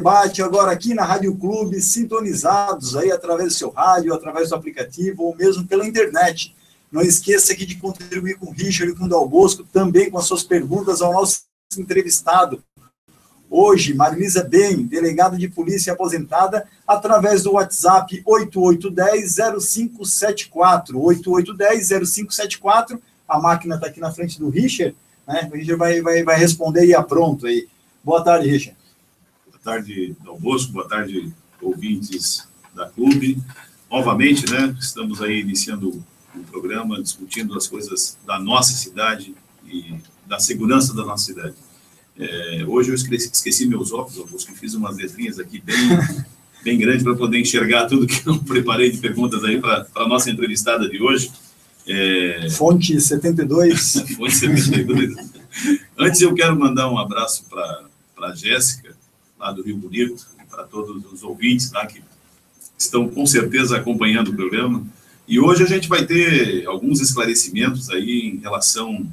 debate agora aqui na Rádio Clube, sintonizados aí através do seu rádio, através do aplicativo ou mesmo pela internet. Não esqueça aqui de contribuir com o Richard e com o Dal Bosco, também com as suas perguntas ao nosso entrevistado. Hoje, Marilisa Bem, delegada de polícia aposentada, através do WhatsApp 8810-0574. 8810-0574. A máquina está aqui na frente do Richard, né? O Richard vai responder e pronto aí. Boa tarde, Richard. Boa tarde, Dal Bosco. Boa tarde, ouvintes da Clube. Novamente, né? Estamos aí iniciando um programa discutindo as coisas da nossa cidade e da segurança da nossa cidade. Hoje eu esqueci meus óculos, Augusto, que fiz umas letrinhas aqui bem grandes para poder enxergar tudo que eu preparei de perguntas aí para a nossa entrevistada de hoje. Fonte 72. Fonte 72. Antes eu quero mandar um abraço para a Jéssica, lá do Rio Bonito, e para todos os ouvintes lá que estão com certeza acompanhando o programa. E hoje a gente vai ter alguns esclarecimentos aí em relação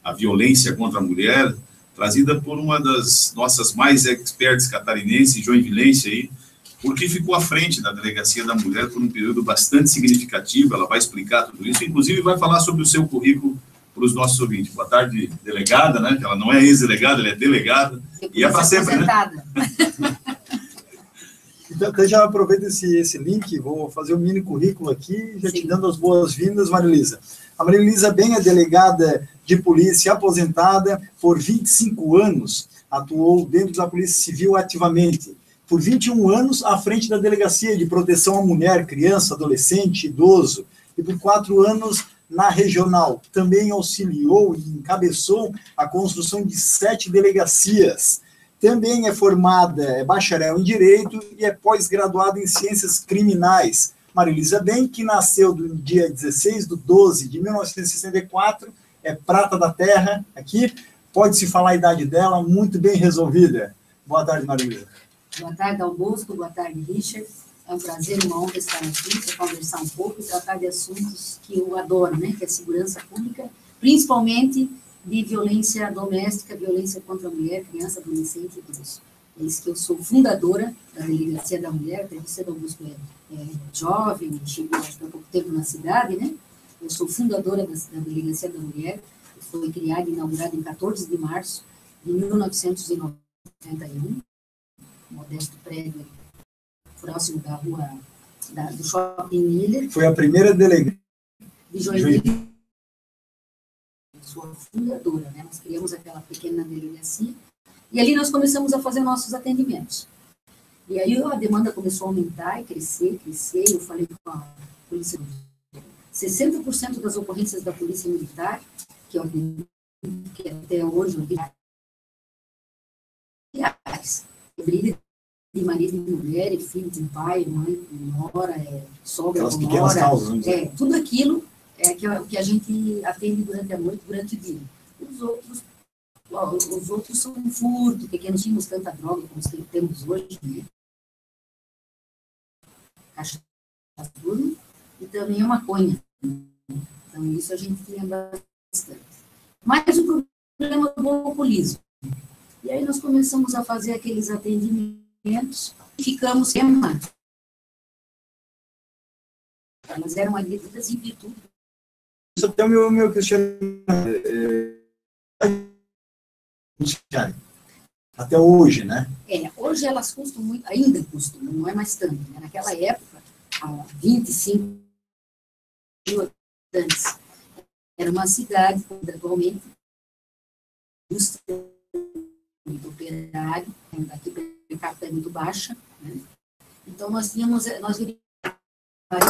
à violência contra a mulher, trazida por uma das nossas mais experts catarinenses, joinvilense aí, porque ficou à frente da Delegacia da Mulher por um período bastante significativo. Ela vai explicar tudo isso, inclusive vai falar sobre o seu currículo para os nossos ouvintes. Boa tarde, delegada, né? Ela não é ex-delegada, ela é delegada. E é para sempre, né? Então, até já aproveito esse link, vou fazer um mini currículo aqui, já te dando as boas-vindas, Marilisa. A Marilisa Bem é delegada de polícia aposentada por 25 anos, atuou dentro da Polícia Civil ativamente. Por 21 anos, à frente da Delegacia de Proteção à Mulher, Criança, Adolescente, Idoso, e por 4 anos na Regional. Também auxiliou e encabeçou a construção de 7 delegacias. Também é formada, é bacharel em Direito e é pós-graduada em Ciências Criminais. Marilisa Bem, que nasceu no dia 16/12/1964, é prata da terra, aqui, pode-se falar a idade dela, muito bem resolvida. Boa tarde, Marilisa. Boa tarde, Dal Bosco, boa tarde, Richard. É um prazer, uma honra estar aqui para conversar um pouco e tratar de assuntos que eu adoro, né, que é a segurança pública, principalmente de violência doméstica, violência contra a mulher, criança, adolescente e idoso. É isso que eu sou fundadora da Delegacia da Mulher, até você, Dal Bosco, é jovem, chegou há pouco tempo na cidade, né? Eu sou fundadora da Delegacia da Mulher, que foi criada e inaugurada em 14 de março de 1991, modesto prédio próximo da rua do Shopping Miller. Foi a primeira delegada de Joinville. Sou a fundadora, né? Nós criamos aquela pequena delegacia e ali nós começamos a fazer nossos atendimentos. E aí a demanda começou a aumentar e crescer, eu falei com a Polícia Militar. 60% das ocorrências da Polícia Militar, que até hoje briga de marido e mulher, filho de pai, mãe, nora, sogra, aquelas pequenas causas, tudo aquilo que a gente atende durante a noite, durante o dia. Os outros são um furto, porque não tínhamos tanta droga como temos hoje, né? Cachaça turno, e também a maconha. Então, isso a gente tinha bastante. Mas o problema do populismo. E aí nós começamos a fazer aqueles atendimentos, ficamos elas eram agredidas em virtude. Isso até o meu questionamento. Até hoje, né? Hoje elas custam muito, ainda custam, não é mais tanto. Né? Naquela época, há 25 mil habitantes, era uma cidade, atualmente, indústria, muito operário, aqui per capita é muito baixa, né? Então nós viríamos,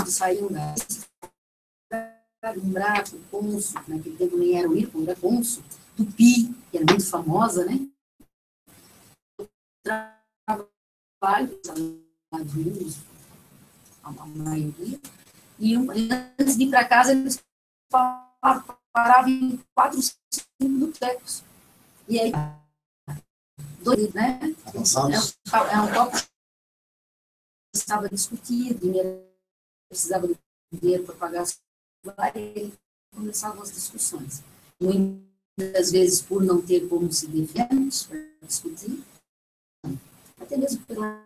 saíam um Braco, Consul, naquele tempo nem era o IRCO, era Consul, Tupi, que era muito famosa, né? Trabalho, a maioria, e antes de ir para casa, eles paravam em 4, 5 botecos. E aí, dois, né? É um copo que estava discutido, dinheiro, precisava de dinheiro para pagar as e começavam as discussões. Muitas vezes, por não ter como se defender para discutir, até mesmo pela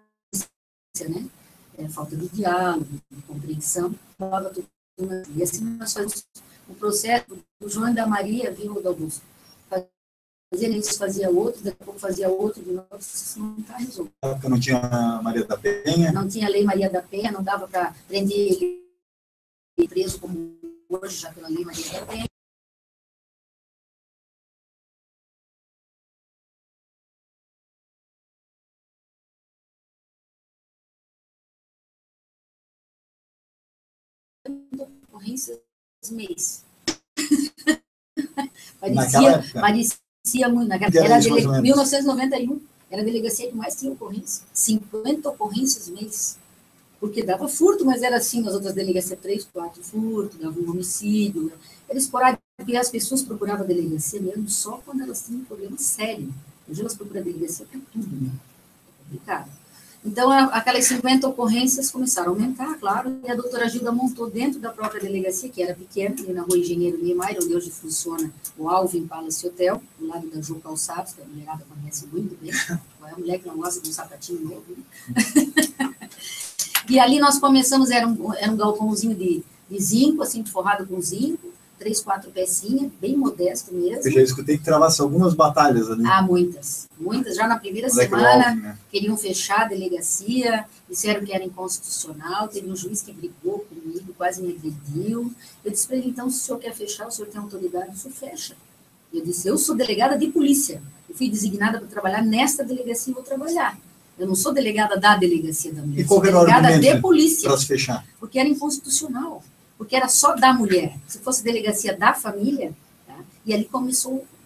né? Falta de diálogo, de compreensão, e assim nós fazíamos o processo do João e da Maria, viu, do Augusto? Fazia isso, fazia outro, daqui a pouco fazia outro, de novo, isso não está resolvido. Na época não tinha Maria da Penha? Não tinha lei Maria da Penha, não dava para prender ele preso como hoje, já pela lei Maria da Penha. Ocorrências mês. parecia muito. Era 1991, era a delegacia que mais tinha ocorrência. 50 ocorrências mês. Porque dava furto, mas era assim, nas outras delegacias, 3, 4 furtos, dava um homicídio. Era esporádico, porque as pessoas procuravam a delegacia mesmo só quando elas tinham um problema sério. Hoje elas procuram a delegacia para tudo, né? É complicado. Então, aquelas 50 ocorrências começaram a aumentar, claro, e a doutora Gilda montou dentro da própria delegacia, que era pequena, ali na rua Engenheiro Niemeyer, onde hoje funciona o Alvin Palace Hotel, do lado da Jô Calçados, que a mulherada conhece muito bem, é a mulher que não gosta de um sapatinho novo, né? E ali nós começamos, era um galpãozinho de zinco, assim, forrado com zinco, 3, 4 pecinhas, bem modesto mesmo. Eu já escutei que travasse algumas batalhas ali. Ah, muitas. Já na primeira semana, né? Queriam fechar a delegacia, disseram que era inconstitucional, teve um juiz que brigou comigo, quase me agrediu. Eu disse para ele, então, se o senhor quer fechar, o senhor tem autoridade, o senhor fecha. Eu disse, eu sou delegada de polícia. Eu fui designada para trabalhar nesta delegacia e vou trabalhar. Eu não sou delegada da delegacia da mulher, sou delegada de polícia. Para se fechar? Porque era inconstitucional. Porque era só da mulher. Se fosse delegacia da família, tá? E ali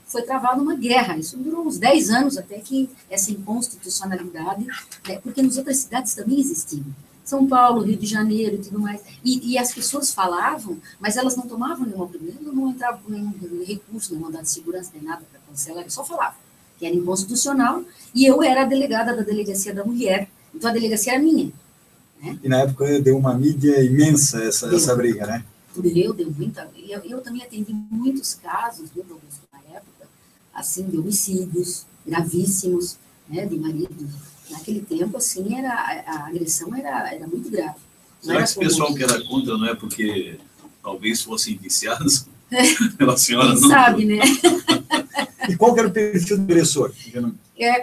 foi travada uma guerra. Isso durou uns 10 anos até que essa inconstitucionalidade, né? Porque nas outras cidades também existiam. São Paulo, Rio de Janeiro e tudo mais. E as pessoas falavam, mas elas não tomavam nenhuma opinião, não entravam com nenhum recurso, nem mandado de segurança, nem nada para cancelar, eles só falavam que era inconstitucional, e eu era a delegada da delegacia da mulher, então a delegacia era minha. Né? E na época deu uma mídia imensa essa briga, né? Deu muita. Eu também atendi muitos casos, viu, Augusto, na época, assim, de homicídios gravíssimos, né, de marido. Naquele tempo, assim, a agressão era muito grave. Será que esse pessoal que era contra não é porque talvez fossem viciados pela senhora? Quem sabe, né? E qual que era o perfil do agressor?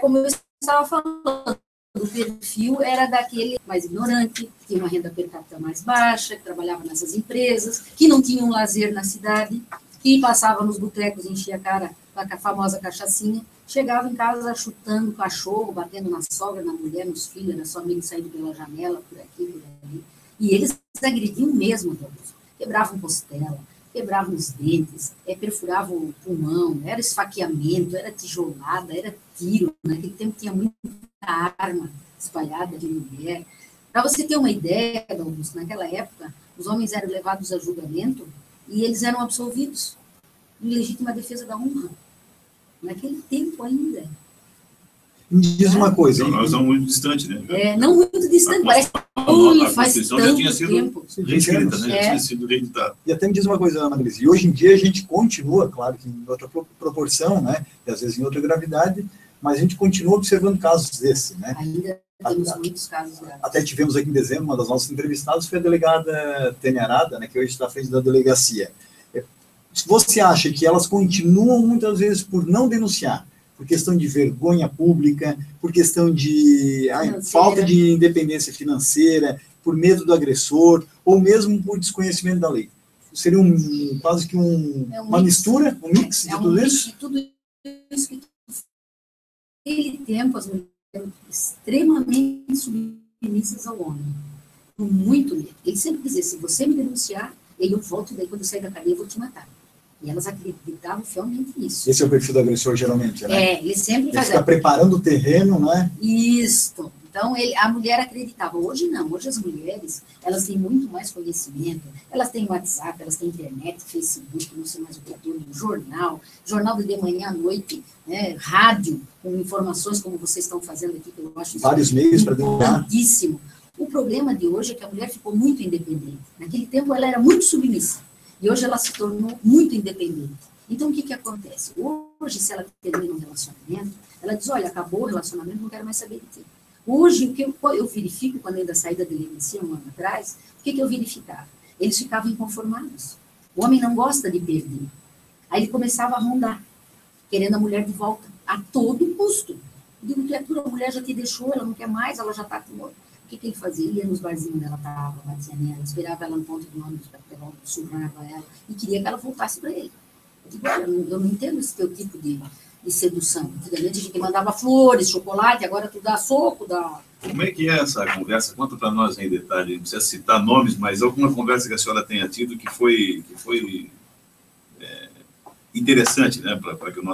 Como eu estava falando, o perfil era daquele mais ignorante, que tinha uma renda per capita mais baixa, que trabalhava nessas empresas, que não tinha um lazer na cidade, que passava nos botecos, enchia a cara com a famosa cachaçinha, chegava em casa chutando o cachorro, batendo na sogra, na mulher, nos filhos, era só amigo saindo pela janela, por aqui, por ali. E eles agrediam mesmo, quebravam costela, quebravam os dentes, perfuravam o pulmão, era esfaqueamento, era tijolada, era tiro. Naquele tempo tinha muita arma espalhada de mulher. Para você ter uma ideia, Augusto, naquela época, os homens eram levados a julgamento e eles eram absolvidos em legítima defesa da honra. Naquele tempo ainda. Me diz uma coisa. Nós estamos muito distantes, né? Não muito distante, parece que faz tanto já tinha sido tempo. reescrita, né? Já tinha sido reeditada. E até me diz uma coisa, Ana Marilisa, e hoje em dia a gente continua, claro que em outra proporção, né? E às vezes em outra gravidade, mas a gente continua observando casos desses, né? Ainda temos muitos casos graves. Até tivemos aqui em dezembro, uma das nossas entrevistadas foi a delegada Tênia Arada, né, que hoje está à frente da delegacia. Você acha que elas continuam muitas vezes por não denunciar, por questão de vergonha pública, por questão de falta de independência financeira, por medo do agressor, ou mesmo por desconhecimento da lei? Seria quase que uma mistura, um mix de tudo isso? De tudo isso que naquele tempo as mulheres eram extremamente submissas ao homem, com muito medo. Ele sempre dizia, se você me denunciar, eu volto, daí quando eu sair da cadeia eu vou te matar. E elas acreditavam fielmente nisso. Esse é o perfil do agressor, geralmente, né? Ele sempre fazia. Ele fica preparando o terreno, né? Isso. Então, a mulher acreditava. Hoje não. Hoje as mulheres, elas têm muito mais conhecimento. Elas têm WhatsApp, elas têm internet, Facebook, não sei mais o que, jornal de manhã à noite, né? Rádio, com informações como vocês estão fazendo aqui, que eu acho vários meios para divulgar. O problema de hoje é que a mulher ficou muito independente. Naquele tempo, ela era muito submissa. E hoje ela se tornou muito independente. Então, o que acontece? Hoje, se ela termina um relacionamento, ela diz, olha, acabou o relacionamento, não quero mais saber de ti. Hoje, o que eu verifico, quando ainda saí da delegacia um ano atrás, o que eu verificava? Eles ficavam inconformados. O homem não gosta de perder. Aí ele começava a rondar, querendo a mulher de volta, a todo custo. Eu digo, criatura, a mulher já te deixou, ela não quer mais, ela já está com outro. O que ele fazia? Ele ia nos barzinhos onde ela estava, batia nela, esperava ela no ponto de ônibus para pegar um surrava ela, e queria que ela voltasse para ele. Eu digo, olha, eu não entendo esse teu tipo de sedução. Antigamente a gente mandava flores, chocolate, agora tu dá soco, dá... Como é que é essa conversa? Conta para nós em detalhe, não precisa citar nomes, mas alguma conversa que a senhora tenha tido que foi interessante, né, para que os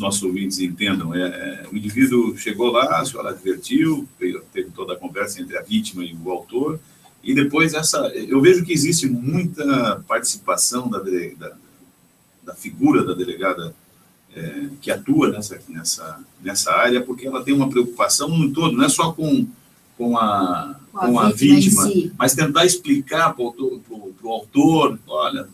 nossos ouvintes entendam. O indivíduo chegou lá, a senhora advertiu, teve toda a conversa entre a vítima e o autor, e depois eu vejo que existe muita participação da figura da delegada que atua nessa área, porque ela tem uma preocupação no todo, não é só com a vítima, mas tentar explicar para o autor, olha,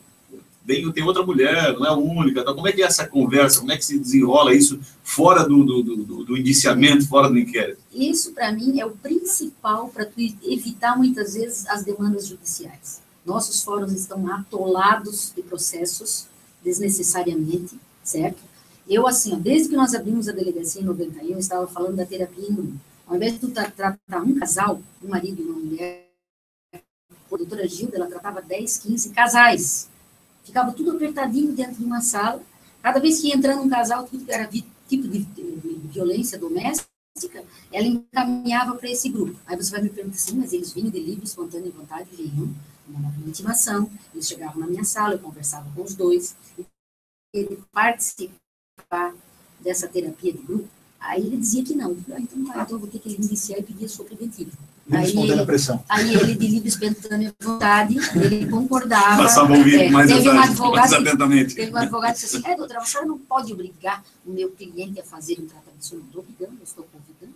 tem outra mulher, não é a única, então, como é que é essa conversa, como é que se desenrola isso fora do indiciamento, fora do inquérito? Isso, para mim, é o principal para tu evitar, muitas vezes, as demandas judiciais. Nossos fóruns estão atolados de processos, desnecessariamente, certo? Eu, assim, desde que nós abrimos a delegacia em 91, eu estava falando da terapia em grupo. Ao invés de tu tratar um casal, um marido e uma mulher, a doutora Gilda, ela tratava 10, 15 casais. Ficava tudo apertadinho dentro de uma sala. Cada vez que ia entrando um casal, tudo que era tipo de violência doméstica, ela encaminhava para esse grupo. Aí você vai me perguntar assim, mas eles vinham de livre, espontânea vontade? Vinham, uma intimação. Eles chegavam na minha sala, eu conversava com os dois. Ele participava dessa terapia de grupo, aí ele dizia que não. Então eu vou ter que iniciar e pedir a sua preventiva. Aí ele, de livre espontânea vontade, ele concordava. Passava a ouvir mais atentamente. Teve um advogado que disse assim, doutora, a senhora não pode obrigar o meu cliente a fazer um tratamento. Eu não estou obrigando, eu estou convidando.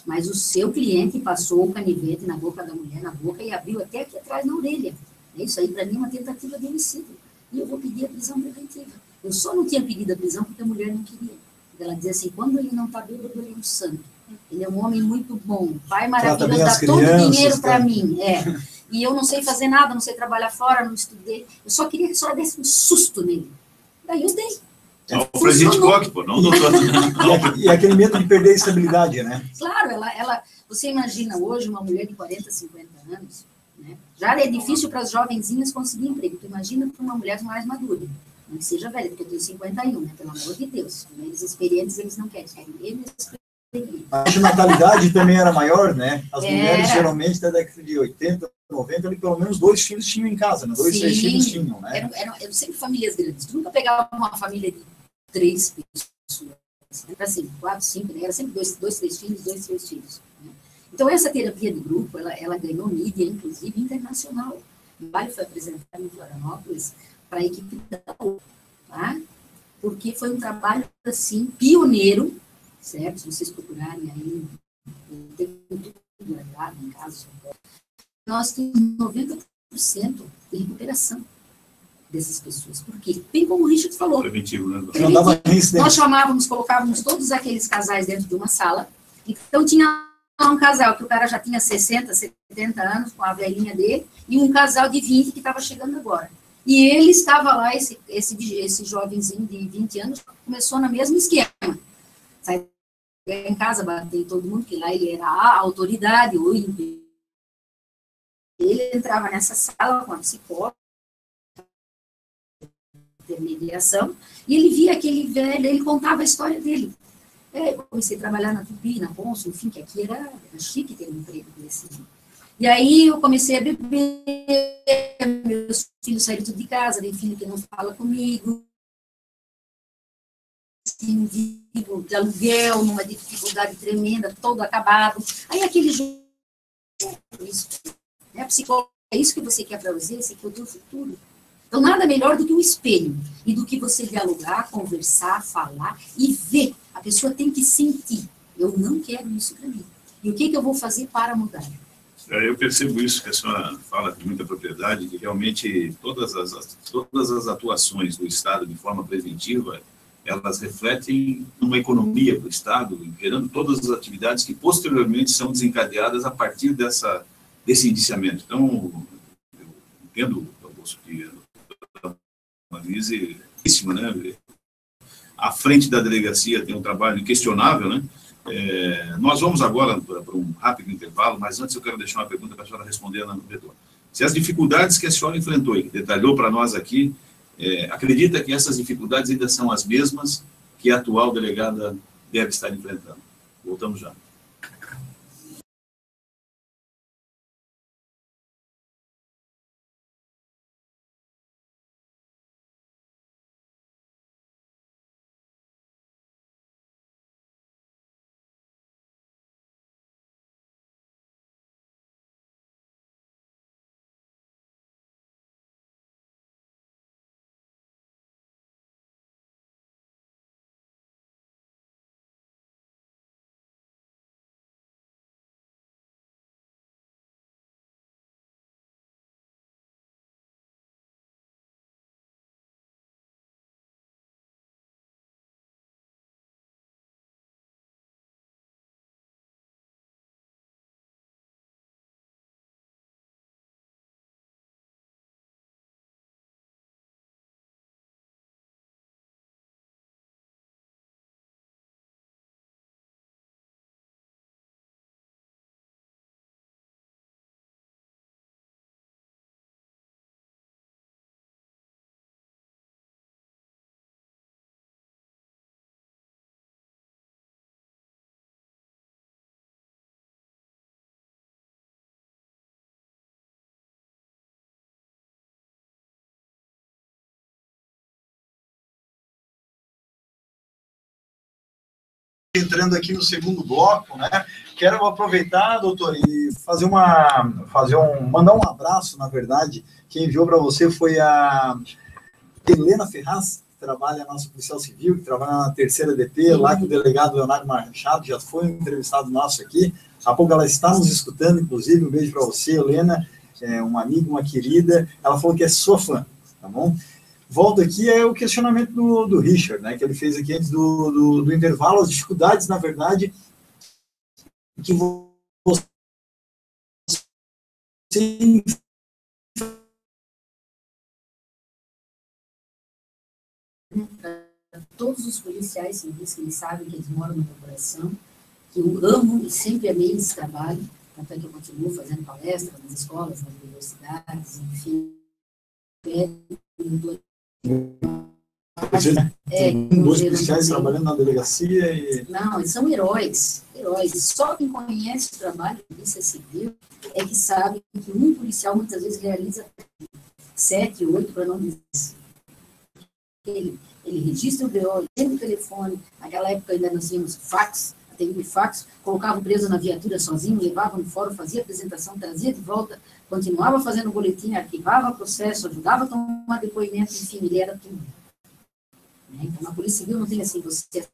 Mas o seu cliente passou o canivete na boca da mulher, na boca, e abriu até aqui atrás na orelha. Isso aí, para mim, é uma tentativa de homicídio. E eu vou pedir a prisão preventiva. Eu só não tinha pedido a prisão porque a mulher não queria. Ela dizia assim, quando ele não está bêbado, ele é um santo. Ele é um homem muito bom, pai maravilhoso, dá todo o dinheiro para mim. E eu não sei fazer nada, não sei trabalhar fora, não estudei. Eu só queria que a senhora desse um susto nele. Daí eu dei. O presidente Koch, pô, não o doutor. E aquele medo de perder a estabilidade, né? Claro, você imagina hoje uma mulher de 40, 50 anos, né? Já é difícil para as jovenzinhas conseguir emprego. Tu imagina para uma mulher mais madura. Não que seja velha, porque eu tenho 51, né? Pelo amor de Deus. Eles experientes, eles não querem. Eles a natalidade também era maior, né? As mulheres, geralmente, da década de 80, 90, ali, pelo menos 2 filhos tinham em casa, né? 2, 3 filhos tinham, né? Eram sempre famílias grandes. Tu nunca pegava uma família de 3 pessoas. Era assim, 4, 5, né? Era sempre 2, 3 filhos, 2, 3 filhos. Né? Então, essa terapia de grupo, ela ganhou mídia, inclusive, internacional. O Vale foi apresentado em Florianópolis para a equipe da UFO, tá? Porque foi um trabalho, assim, pioneiro, certo? Se vocês procurarem aí, tem tudo guardado em casa. Nós temos 90% de recuperação dessas pessoas. Por quê? Bem como o Richard falou. Preventivo, né? Nós colocávamos todos aqueles casais dentro de uma sala. Então, tinha um casal que o cara já tinha 60, 70 anos, com a velhinha dele, e um casal de 20 que estava chegando agora. E ele estava lá, esse jovenzinho de 20 anos, começou no mesmo esquema. Sai em casa, bater em todo mundo, que lá ele era a autoridade, ele entrava nessa sala com a psicóloga, intermediação, e ele via aquele velho, ele contava a história dele. Eu comecei a trabalhar na Tupi, na Ponce, enfim, que aqui era chique ter um emprego desse. E aí eu comecei a beber, meus filhos saíram tudo de casa, tem filho que não fala comigo, vivo de aluguel, numa dificuldade tremenda, todo acabado. Aí aquele jogo, isso, né, psicólogo, é isso que você quer para você, esse aqui é o teu futuro. Então, nada melhor do que o espelho, e do que você dialogar, conversar, falar e ver. A pessoa tem que sentir, eu não quero isso para mim. E o que eu vou fazer para mudar? Eu percebo isso que a senhora fala com muita propriedade, que realmente todas as atuações do Estado de forma preventiva, elas refletem uma economia para o Estado, gerando todas as atividades que posteriormente são desencadeadas a partir desse indiciamento. Então, eu entendo, Augusto, que a análise é né? À frente da delegacia tem um trabalho questionável, né? Nós vamos agora para um rápido intervalo, mas antes eu quero deixar uma pergunta para a senhora responder, Ana Vedor. Se as dificuldades que a senhora enfrentou e que detalhou para nós aqui, acredita que essas dificuldades ainda são as mesmas que a atual delegada deve estar enfrentando? Voltamos já. Entrando aqui no segundo bloco, né? Quero aproveitar, doutor, e mandar um abraço, na verdade. Quem enviou para você foi a Helena Ferraz, que trabalha, nossa policial civil, que trabalha na terceira DP, lá que o delegado Leonardo Machado já foi um entrevistado nosso aqui. Há pouco ela está nos escutando, inclusive, um beijo para você, Helena, uma amiga, uma querida. Ela falou que é sua fã, tá bom? Volto aqui, o questionamento do Richard, né, que ele fez aqui antes do intervalo, as dificuldades, na verdade, que você todos os policiais civis, que eles sabem que eles moram no meu coração, que eu amo e sempre amei esse trabalho, tanto é que eu continuo fazendo palestras nas escolas, nas universidades, enfim. Dois policiais trabalhando na delegacia e... Não, eles são heróis. Só quem conhece o trabalho de polícia civil é que sabe que um policial muitas vezes realiza 7, 8, para não dizer. Ele registra o BO, tem o telefone. Naquela época ainda nós tínhamos fax, atendia fax, colocava o preso na viatura sozinho, levava no fórum, fazia apresentação, trazia de volta, continuava fazendo boletim, arquivava processo, ajudava a tomar depoimento, enfim, ele era tudo. Então, na Polícia Civil não tem assim, você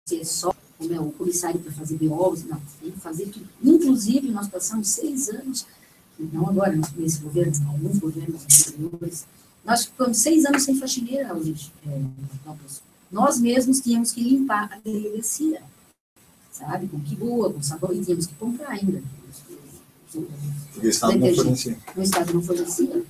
é só o comissário para fazer BOs, não, tem que fazer tudo. Inclusive, nós passamos 6 anos, não agora, nesse governo, alguns governos anteriores, nós ficamos 6 anos sem faxineira, nós mesmos tínhamos que limpar a delegacia, sabe, com que boa, com sabão, e tínhamos que comprar ainda. Porque o Estado não fornecia. O Estado não fornecia.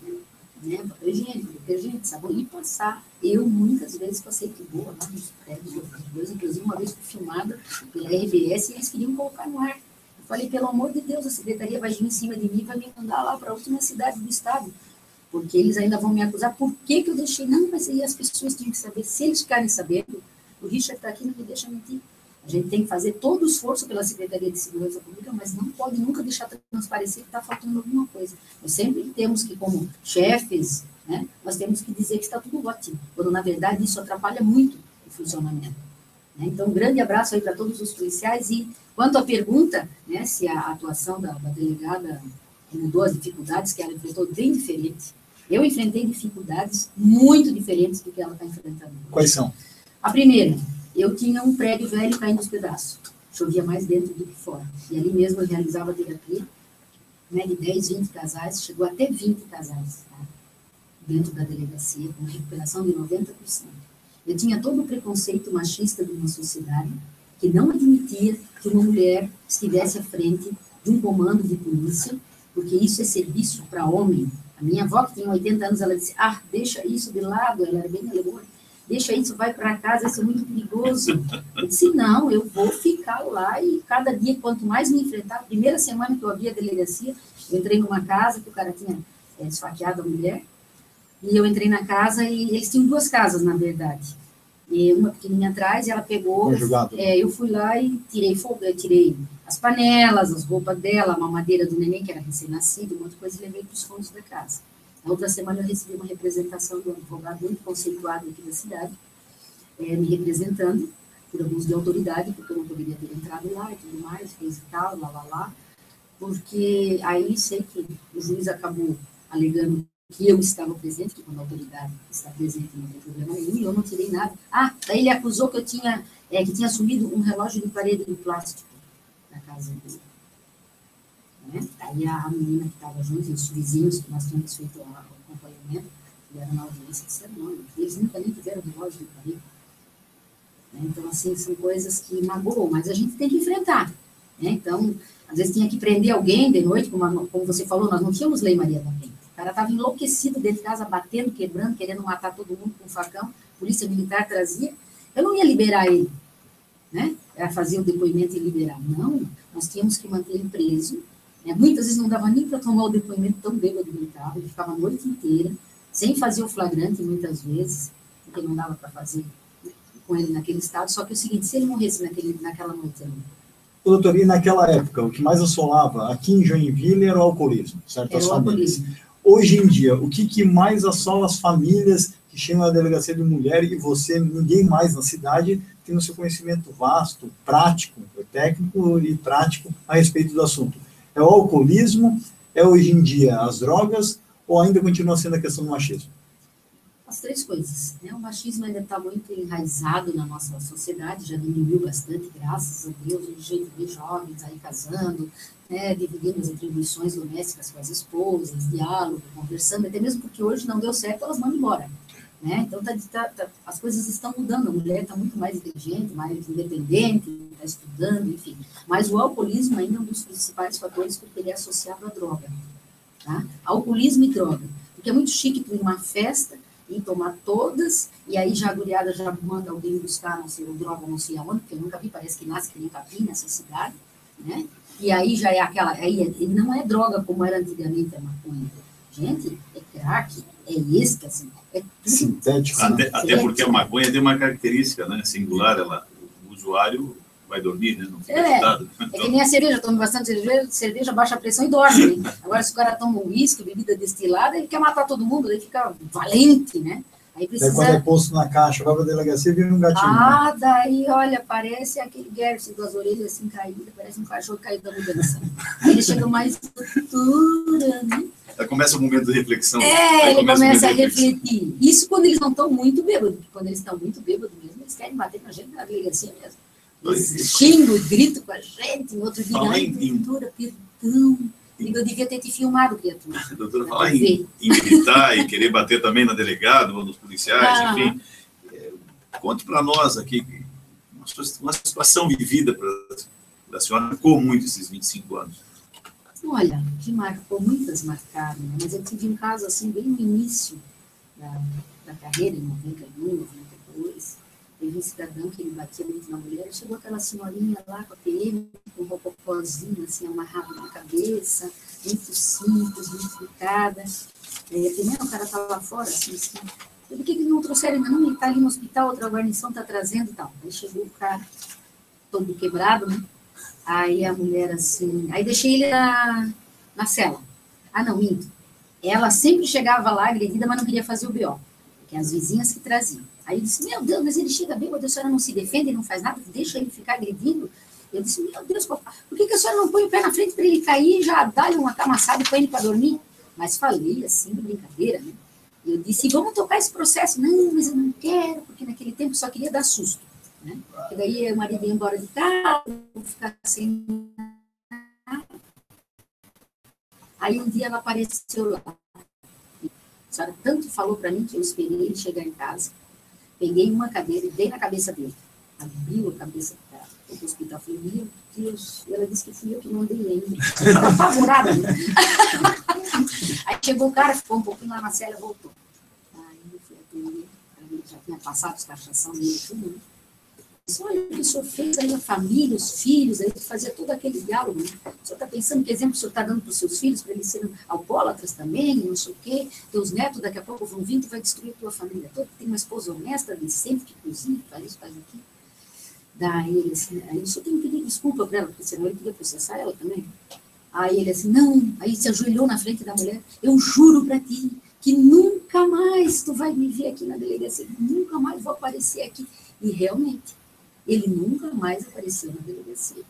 Né, papel higiênico, detergente, sabão, e passar. Eu, muitas vezes, passei que boa lá nos prédios, inclusive uma vez fui filmada pela RBS e eles queriam colocar no ar. Eu falei, pelo amor de Deus, a secretaria vai vir em cima de mim e vai me mandar lá para a última cidade do estado, porque eles ainda vão me acusar. Por que eu deixei? Não, mas aí as pessoas tinham que saber. Se eles ficarem sabendo, o Richard está aqui, não me deixa mentir. A gente tem que fazer todo o esforço pela Secretaria de Segurança Pública, mas não pode nunca deixar transparecer que está faltando alguma coisa. Nós sempre temos que, como chefes, né, nós temos que dizer que está tudo ótimo, quando, na verdade, isso atrapalha muito o funcionamento. Né? Então, um grande abraço aí para todos os policiais. E, quanto à pergunta, né, se a atuação da delegada mudou as dificuldades que ela enfrentou, bem diferente. Eu enfrentei dificuldades muito diferentes do que ela está enfrentando. Quais são? A primeira... Eu tinha um prédio velho caindo aos pedaços. Chovia mais dentro do que fora. E ali mesmo eu realizava terapia, né, de 10, 20 casais, chegou até 20 casais, tá, dentro da delegacia, com recuperação de 90%. Eu tinha todo o preconceito machista de uma sociedade que não admitia que uma mulher estivesse à frente de um comando de polícia, porque isso é serviço para homem. A minha avó, que tinha 80 anos, ela disse, deixa isso de lado, ela era bem alemã, deixa isso, vai para casa, isso é muito perigoso. Eu disse, não, eu vou ficar lá, e cada dia, quanto mais me enfrentar, primeira semana que eu abri a delegacia, eu entrei numa casa que o cara tinha esfaqueado a mulher, e eu entrei na casa, e eles tinham 2 casas, na verdade. E uma pequenininha atrás, e ela pegou, eu fui lá e tirei as panelas, as roupas dela, a mamadeira do neném, que era recém-nascido, um monte de coisa, e levei para os fundos da casa. Na outra semana, eu recebi uma representação de um advogado muito conceituado aqui da cidade, me representando por abuso de autoridade, porque eu não poderia ter entrado lá e tudo mais, fez e tal, lá, porque aí sei que o juiz acabou alegando que eu estava presente, que quando a autoridade está presente não tem problema nenhum, e eu não tirei nada. Daí ele acusou que eu tinha, que tinha sumido um relógio de parede de plástico na casa dele. Né? Aí a menina que estava junto, e os vizinhos que nós tínhamos feito o acompanhamento, vieram na audiência e disseram, não, eles nunca nem tiveram relógio de parede. Né? Então, assim, são coisas que magoam, mas a gente tem que enfrentar. Né? Então, às vezes tinha que prender alguém de noite, como você falou, nós não tínhamos Lei Maria da Penha. O cara estava enlouquecido dentro de casa, batendo, quebrando, querendo matar todo mundo com um facão, a polícia militar trazia. Eu não ia liberar ele, né? Era fazer o depoimento e liberar. Não, nós tínhamos que manter ele preso. Né? Muitas vezes não dava nem para tomar o depoimento, tão bêbado que ele estava. Ele ficava a noite inteira, sem fazer o flagrante, muitas vezes, porque não dava para fazer com ele naquele estado. Só que é o seguinte, se ele morresse naquela noite ali, doutor, e naquela época, o que mais assolava aqui em Joinville era o alcoolismo, certas famílias. Hoje em dia, o que mais assola as famílias que chegam à delegacia de mulher e você, ninguém mais na cidade, tem o seu conhecimento vasto, prático, técnico e prático a respeito do assunto? É o alcoolismo? É hoje em dia as drogas? Ou ainda continua sendo a questão do machismo? As 3 coisas. Né? O machismo ainda está muito enraizado na nossa sociedade, já diminuiu bastante, graças a Deus, o jeito de jovens aí casando, né, dividindo as atribuições domésticas com as esposas, diálogo, conversando, até mesmo porque hoje não deu certo, elas mandam embora. Né? Então, as coisas estão mudando, a mulher está muito mais inteligente, mais independente, está estudando, enfim. Mas o alcoolismo ainda é um dos principais fatores porque ele é associado à droga. Tá? Alcoolismo e droga. Porque é muito chique tu ir numa festa e tomar todas, e aí já a guriada já manda alguém buscar, não sei, o droga, não sei aonde, porque eu nunca vi, parece que nasce que nem capim nessa cidade, né? E aí já é aquela, aí não é droga como era antigamente a maconha. Gente, é crack, é êxtase, é tudo. Sintético. Até porque a maconha tem uma característica, né, singular, o usuário vai dormir, né? Não fica agitado. É que nem a cerveja, toma bastante cerveja, baixa a pressão e dorme. Né? Agora, se o cara toma um uísque, bebida destilada, ele quer matar todo mundo, ele fica valente, né? Aí precisa... Quando é posto na caixa, vai para a delegacia, vira um gatinho. Né? Daí, olha, parece aquele Gerson com as orelhas assim caídas, parece um cachorro caído da mudança. Aí ele chega mais estrutura, né? Aí começa o momento de reflexão. Ele começa a refletir. Isso quando eles não estão muito bêbados, porque quando eles estão muito bêbados mesmo, eles querem bater na gente na delegacia mesmo. Xingo, grito com a gente, no outro dia, criatura, perdão. Eu devia ter te filmado, criatura. Doutora, falar em gritar e querer bater também na delegada ou nos policiais, enfim. Conte para nós aqui uma situação vivida para a senhora, marcou muito esses 25 anos. Olha, que marcou, muitas marcaram, né? Mas eu tive um caso assim, bem no início da carreira, em 91, 92. Teve um cidadão que ele batia muito na mulher, chegou aquela senhorinha lá com a PM, com um ropopozinho assim, amarrado na cabeça, muito simples, muito delicada. Primeiro o cara estava lá fora, assim, por que não trouxeram ainda? Não, ele está ali no hospital, outra guarnição está trazendo e tal. Aí chegou o cara, todo quebrado, né? Aí a mulher assim, aí deixei ele na cela. Não, minto. Ela sempre chegava lá agredida, mas não queria fazer o BO, que é as vizinhas que traziam. Aí eu disse, meu Deus, mas ele chega bem, a senhora não se defende, não faz nada, deixa ele ficar agredindo. Eu disse, meu Deus, por que a senhora não põe o pé na frente para ele cair e já dá-lhe uma camaçada e põe ele para dormir? Mas falei assim, de brincadeira, né? E eu disse, vamos tocar esse processo. Não, mas eu não quero, porque naquele tempo só queria dar susto. Né? Porque daí o marido ia embora de casa, vou ficar sem nada. Aí um dia ela apareceu lá. A senhora tanto falou para mim que eu esperei ele chegar em casa. Peguei uma cadeira e dei na cabeça dele. Abriu a cabeça do hospital. Falei, meu Deus. E ela disse que fui eu que mandei ainda. Estava apavorada. Né? Aí chegou o cara, ficou um pouquinho lá na cela, voltou. Aí eu fui atender. Ele já tinha passado os cachação dele, tudo, né? Disse, olha, o que o senhor fez aí, a família, os filhos, aí fazia todo aquele diálogo, né? O senhor está pensando que exemplo o senhor está dando para os seus filhos, para eles serem alcoólatras também, não sei o quê, teus netos daqui a pouco vão vir, tu vai destruir a tua família toda, tem uma esposa honesta, decente, que cozinha, faz isso, faz aquilo. Daí ele assim, aí o senhor tem que pedir desculpa para ela, porque senão ele queria processar ela também. Aí ele assim, não, aí se ajoelhou na frente da mulher, eu juro para ti que nunca mais tu vai me ver aqui na delegacia, nunca mais vou aparecer aqui. E realmente, ele nunca mais apareceu na delegacia.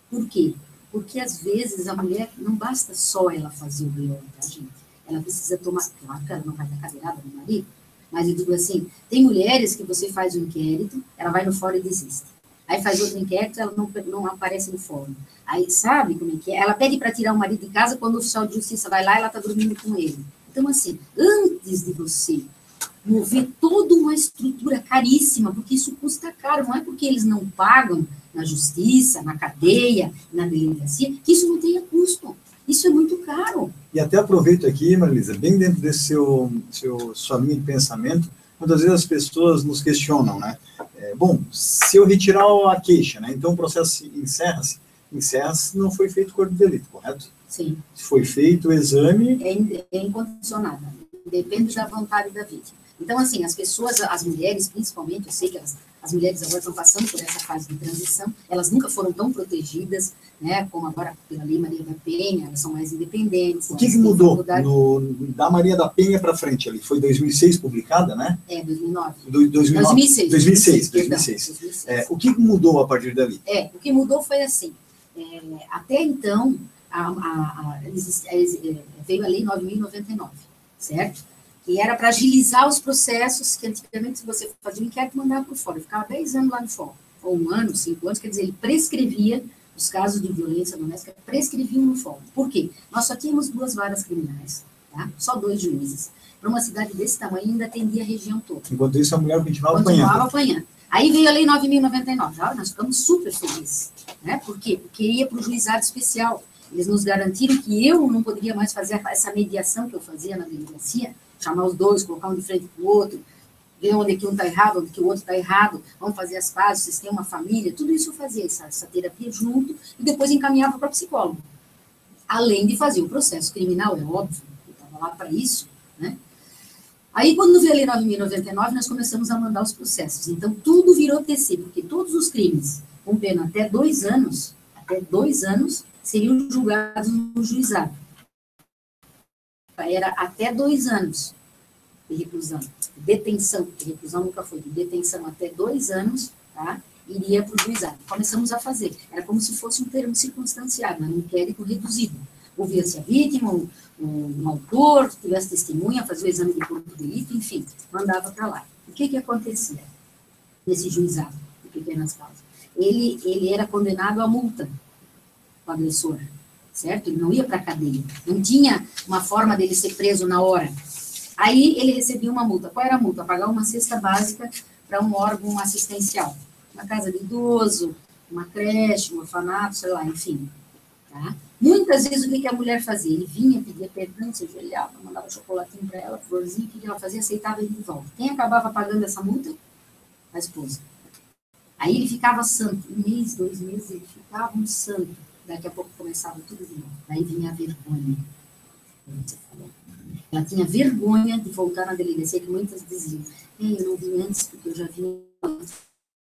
Por quê? Porque, às vezes, a mulher, não basta só ela fazer o BO, tá, gente? Ela precisa tomar, claro que ela não vai dar cadeirada no marido, mas eu digo assim, tem mulheres que você faz um inquérito, ela vai no fórum e desiste. Aí faz outro inquérito, ela não aparece no fórum. Aí, sabe como é que é? Ela pede para tirar o marido de casa, quando o oficial de justiça vai lá, ela está dormindo com ele. Então, assim, antes de você mover toda uma estrutura caríssima, porque isso custa caro, não é porque eles não pagam na justiça, na cadeia, na delegacia, que isso não tenha custo. Isso é muito caro. E até aproveito aqui, Marilisa, bem dentro desse sua linha de pensamento, muitas vezes as pessoas nos questionam, né? Bom, se eu retirar a queixa, né? Então o processo encerra-se, não foi feito corpo de delito, correto? Sim. Se foi feito o exame... É incondicionado, depende da vontade da vítima. Então, assim, as pessoas, as mulheres, principalmente, eu sei que as mulheres agora estão passando por essa fase de transição, elas nunca foram tão protegidas, né, como agora pela Lei Maria da Penha, elas são mais independentes. O que mudou da Maria da Penha para frente ali? Foi 2006 publicada, né? 2009. 2006. O que mudou a partir dali? O que mudou foi assim, até então, veio a Lei 9.099, certo? E era para agilizar os processos, que antigamente, se você fazia um inquérito, mandava para o fórum, ficava 10 anos lá no fórum, ou 1 ano, 5 anos, quer dizer, ele prescrevia, os casos de violência doméstica prescreviam no fórum. Por quê? Nós só tínhamos 2 varas criminais, tá? Só 2 juízes. Para uma cidade desse tamanho, ainda atendia a região toda. Enquanto isso, a mulher continuava apanhando. Aí veio a Lei 9.099, nós ficamos super felizes, né? Por quê? Porque ia para o juizado especial. Eles nos garantiram que eu não poderia mais fazer essa mediação que eu fazia na delegacia, chamar os 2, colocar um de frente para o outro, ver onde que um está errado, onde que o outro está errado, vamos fazer as pazes, vocês têm uma família, tudo isso eu fazia, essa terapia junto, e depois encaminhava para o psicólogo. Além de fazer o processo criminal, é óbvio, eu estava lá para isso, né? Aí, quando veio a Lei 9.099, nós começamos a mandar os processos. Então, tudo virou TC, porque todos os crimes com pena até 2 anos, seriam julgados no juizado. Era até 2 anos de reclusão, detenção, porque reclusão nunca foi, de detenção até 2 anos, tá? Iria para o juizado. Começamos a fazer, era como se fosse um termo circunstanciado, um inquérito reduzido. Ouvia-se a vítima, um autor, tivesse testemunha, fazia o exame de corpo de delito, enfim, mandava para lá. O que acontecia nesse juizado de pequenas causas? Ele era condenado à multa, o agressor, certo? Ele não ia para a cadeia, não tinha uma forma dele ser preso na hora. Aí ele recebia uma multa. Qual era a multa? Pagar uma cesta básica para um órgão assistencial. Uma casa de idoso, uma creche, um orfanato, sei lá, enfim. Tá? Muitas vezes o que a mulher fazia? Ele vinha, pedia perdão, se ajoelhava, mandava chocolatinho para ela, florzinha, o que ela fazia? Aceitava ele de volta. Quem acabava pagando essa multa? A esposa. Aí ele ficava santo. 1 mês, 2 meses, ele ficava um santo. Daqui a pouco começava tudo de novo. Daí vinha a vergonha. Ela tinha vergonha de voltar na delegacia, que muitas diziam, eu não vim antes porque eu já vim antes,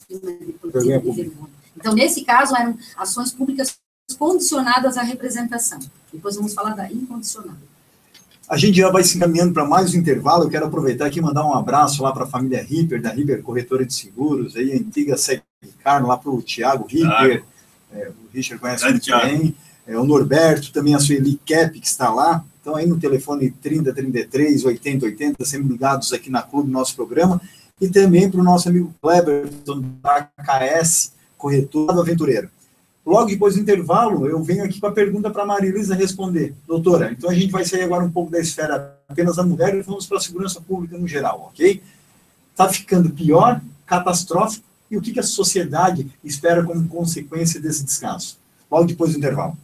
mas depois tive vergonha. Então, nesse caso, eram ações públicas condicionadas à representação. Depois vamos falar da incondicional. A gente já vai se encaminhando para mais um intervalo. Eu quero aproveitar aqui e mandar um abraço lá para a família Ripper, da Ripper Corretora de Seguros, aí, a antiga sede de Carmo, lá para o Tiago Ripper. O Richard conhece muito bem, o Norberto, também a Sueli Kep, que está lá, então aí no telefone 3033 8080, sempre ligados aqui na Clube, nosso programa, e também para o nosso amigo Kleber, da KS, corretor do Aventureiro. Logo depois do intervalo, eu venho aqui com a pergunta para a Marilisa responder. Doutora, então a gente vai sair agora um pouco da esfera apenas da mulher e vamos para a segurança pública no geral, ok? está ficando pior, catastrófico, e o que a sociedade espera como consequência desse descaso? Logo depois do intervalo.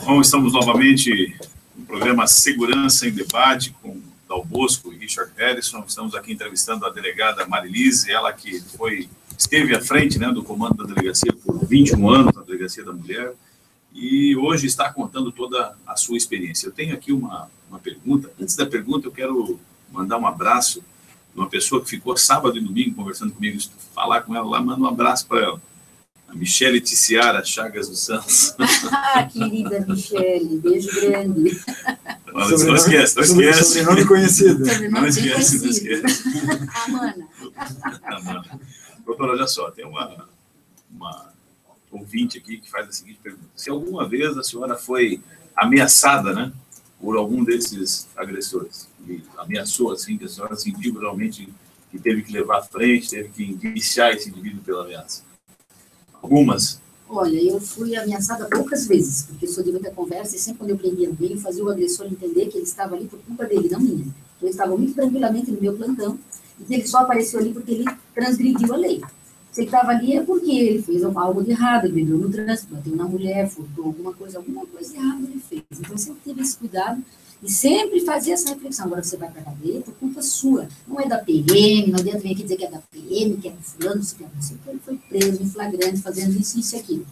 Bom, estamos novamente no programa Segurança em Debate com Dal Bosco e Richard Harrison. Estamos aqui entrevistando a delegada Marilise, ela que esteve à frente, né, do comando da delegacia por 21 anos, na Delegacia da Mulher, e hoje está contando toda a sua experiência. Eu tenho aqui uma pergunta. Antes da pergunta, eu quero mandar um abraço de uma pessoa que ficou sábado e domingo conversando comigo. Se tu falar com ela lá, manda um abraço para ela. A Michele Ticiara Chagas dos Santos. Querida Michele, beijo grande. Não esquece. Sobrenome conhecido. Não esquece. Amana. Doutora, olha só, tem uma ouvinte aqui que faz a seguinte pergunta. Se alguma vez a senhora foi ameaçada, né, por algum desses agressores, e ameaçou, assim, que a senhora sentiu realmente que teve que levar à frente, teve que indiciar esse indivíduo pela ameaça? Algumas. Olha, eu fui ameaçada poucas vezes, porque eu sou de muita conversa e sempre quando eu prendia alguém, eu fazia o agressor entender que ele estava ali por culpa dele, não minha. Eu estava muito tranquilamente no meu plantão e que ele só apareceu ali porque ele transgrediu a lei. Se ele estava ali é porque ele fez algo de errado, ele bebeu no trânsito, bateu na mulher, furtou alguma coisa errada ele fez. Então eu sempre tive esse cuidado e sempre fazia essa reflexão. Agora você vai para a cadeia por culpa sua, não é da PM, não adianta vir aqui dizer que é da PM, que é do fulano, que é você. Ele foi preso em flagrante, fazendo isso e aquilo.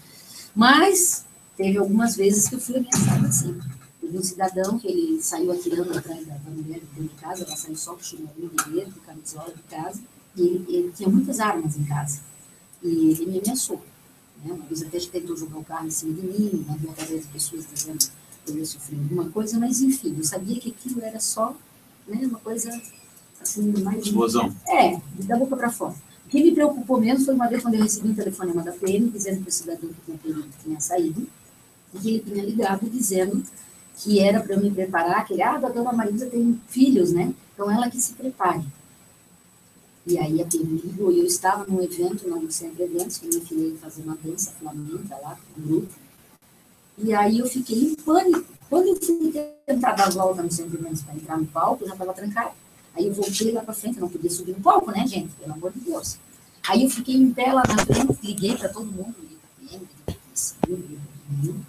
Mas teve algumas vezes que eu fui ameaçada assim. Teve um cidadão que ele saiu atirando atrás da mulher dentro de casa, ela saiu só com o chinelinho de dedo, com camisola de casa, e ele tinha muitas armas em casa. E ele me ameaçou. Né? Uma vez até tentou jogar o carro em cima de mim, havia várias pessoas dizendo que eu ia sofrer alguma coisa, mas enfim, eu sabia que aquilo era só, né, uma coisa assim, mais... Explosão. Da boca para fora. O que me preocupou mesmo foi uma vez quando eu recebi um telefonema da PM dizendo que o cidadão que tinha saído, e que ele tinha ligado dizendo que era para eu me preparar, que a dona Marisa tem filhos, né? Então ela que se prepare. E aí a PM ligou, e eu estava num evento, no Centro de Eventos, que minha filha ia fazer uma dança flamenca lá, com um grupo. E aí eu fiquei em pânico. Quando eu fui tentar dar a volta no Centro de Eventos para entrar no palco, eu já estava trancado. Aí eu voltei lá para frente, eu não podia subir no palco, né, gente? Pelo amor de Deus. Aí eu fiquei em pé lá na frente, liguei para todo mundo, liguei para a PM, liguei para todo mundo.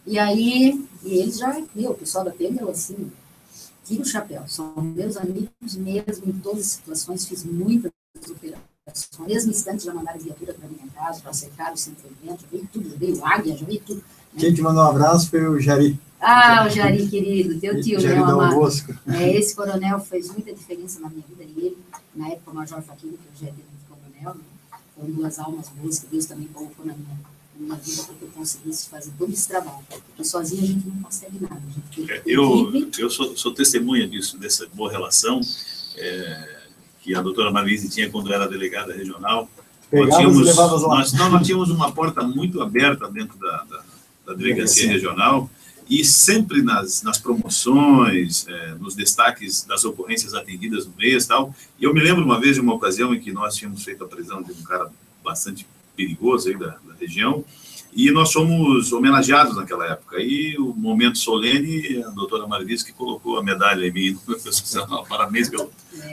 E aí, eles já, o pessoal da PM, eu assim, tira o chapéu, são meus amigos mesmo, em todas as situações, fiz muitas operações, no mesmo instante já mandaram viatura para minha casa, para cercar o Centro de Eventos, já veio tudo, já veio águia, já veio tudo. Né? Quem te mandou um abraço foi o Jari. Ah, o Jari, querido, teu tio, Jari meu amado. Bosco. Esse coronel fez muita diferença na minha vida, e ele, na época, o Major Faquinha, que eu já era coronel, né? Foram duas almas boas que Deus também colocou na minha vida para que eu conseguisse fazer todo esse trabalho. Porque sozinho a gente não consegue nada. A gente tem eu sou testemunha disso, dessa boa relação que a doutora Marilise tinha quando era delegada regional. Nós tínhamos uma porta muito aberta dentro da delegacia regional, e sempre nas promoções, nos destaques das ocorrências atendidas no mês e tal. E eu me lembro uma vez de uma ocasião em que nós tínhamos feito a prisão de um cara bastante perigoso aí da região, e nós fomos homenageados naquela época. E o momento solene, a doutora Marilisa que colocou a medalha em mim, parabéns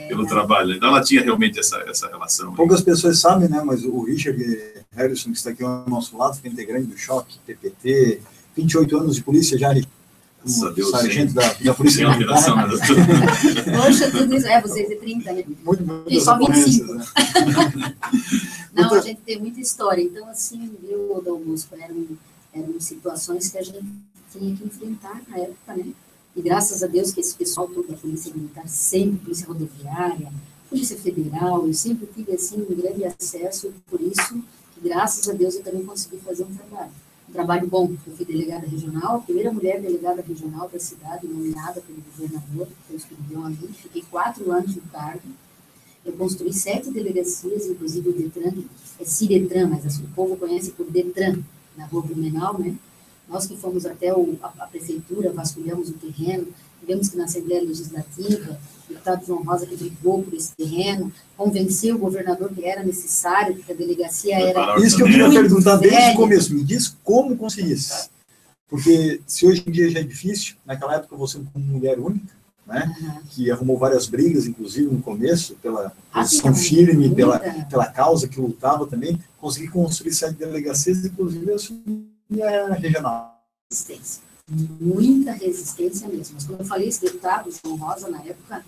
pelo trabalho. Então ela tinha realmente essa relação. Poucas pessoas sabem, né, mas o Richard Harrison, que está aqui ao nosso lado, foi integrante do Choque, PPT, 28 anos de polícia já, como sargento da Polícia Militar. Poxa, tudo isso, vocês é 30, né? Muito só 25. Né? Não, a gente tem muita história. Então, assim, viu, Dom Bosco, eram situações que a gente tinha que enfrentar na época, né? E graças a Deus que esse pessoal todo da Polícia Militar, sempre, Polícia Rodoviária, Polícia Federal, eu sempre tive, assim, um grande acesso, e por isso, que, graças a Deus, eu também consegui fazer um trabalho bom. Eu fui delegada regional, a primeira mulher delegada regional da cidade, nomeada pelo governador, que eu escrevi ali, fiquei 4 anos no cargo. Eu construí 7 delegacias, inclusive o Detran, é Ciretran, mas assim, o povo conhece por Detran, na Rua Blumenau, né? Nós que fomos até a prefeitura, vasculhamos o terreno, tivemos que na Assembleia Legislativa, o deputado João Rosa que brigou por esse terreno, convenceu o governador que era necessário, porque a delegacia era... Isso que eu queria perguntar desde o começo, me diz como conseguisse. Porque se hoje em dia já é difícil, naquela época você como mulher única, né, que arrumou várias brigas, inclusive no começo, pela posição firme, pela causa que lutava também, consegui construir 7 delegacias, inclusive eu assumi a regional. Resistência. Muita resistência mesmo. Mas quando eu falei, esse deputado, João Rosa, na época,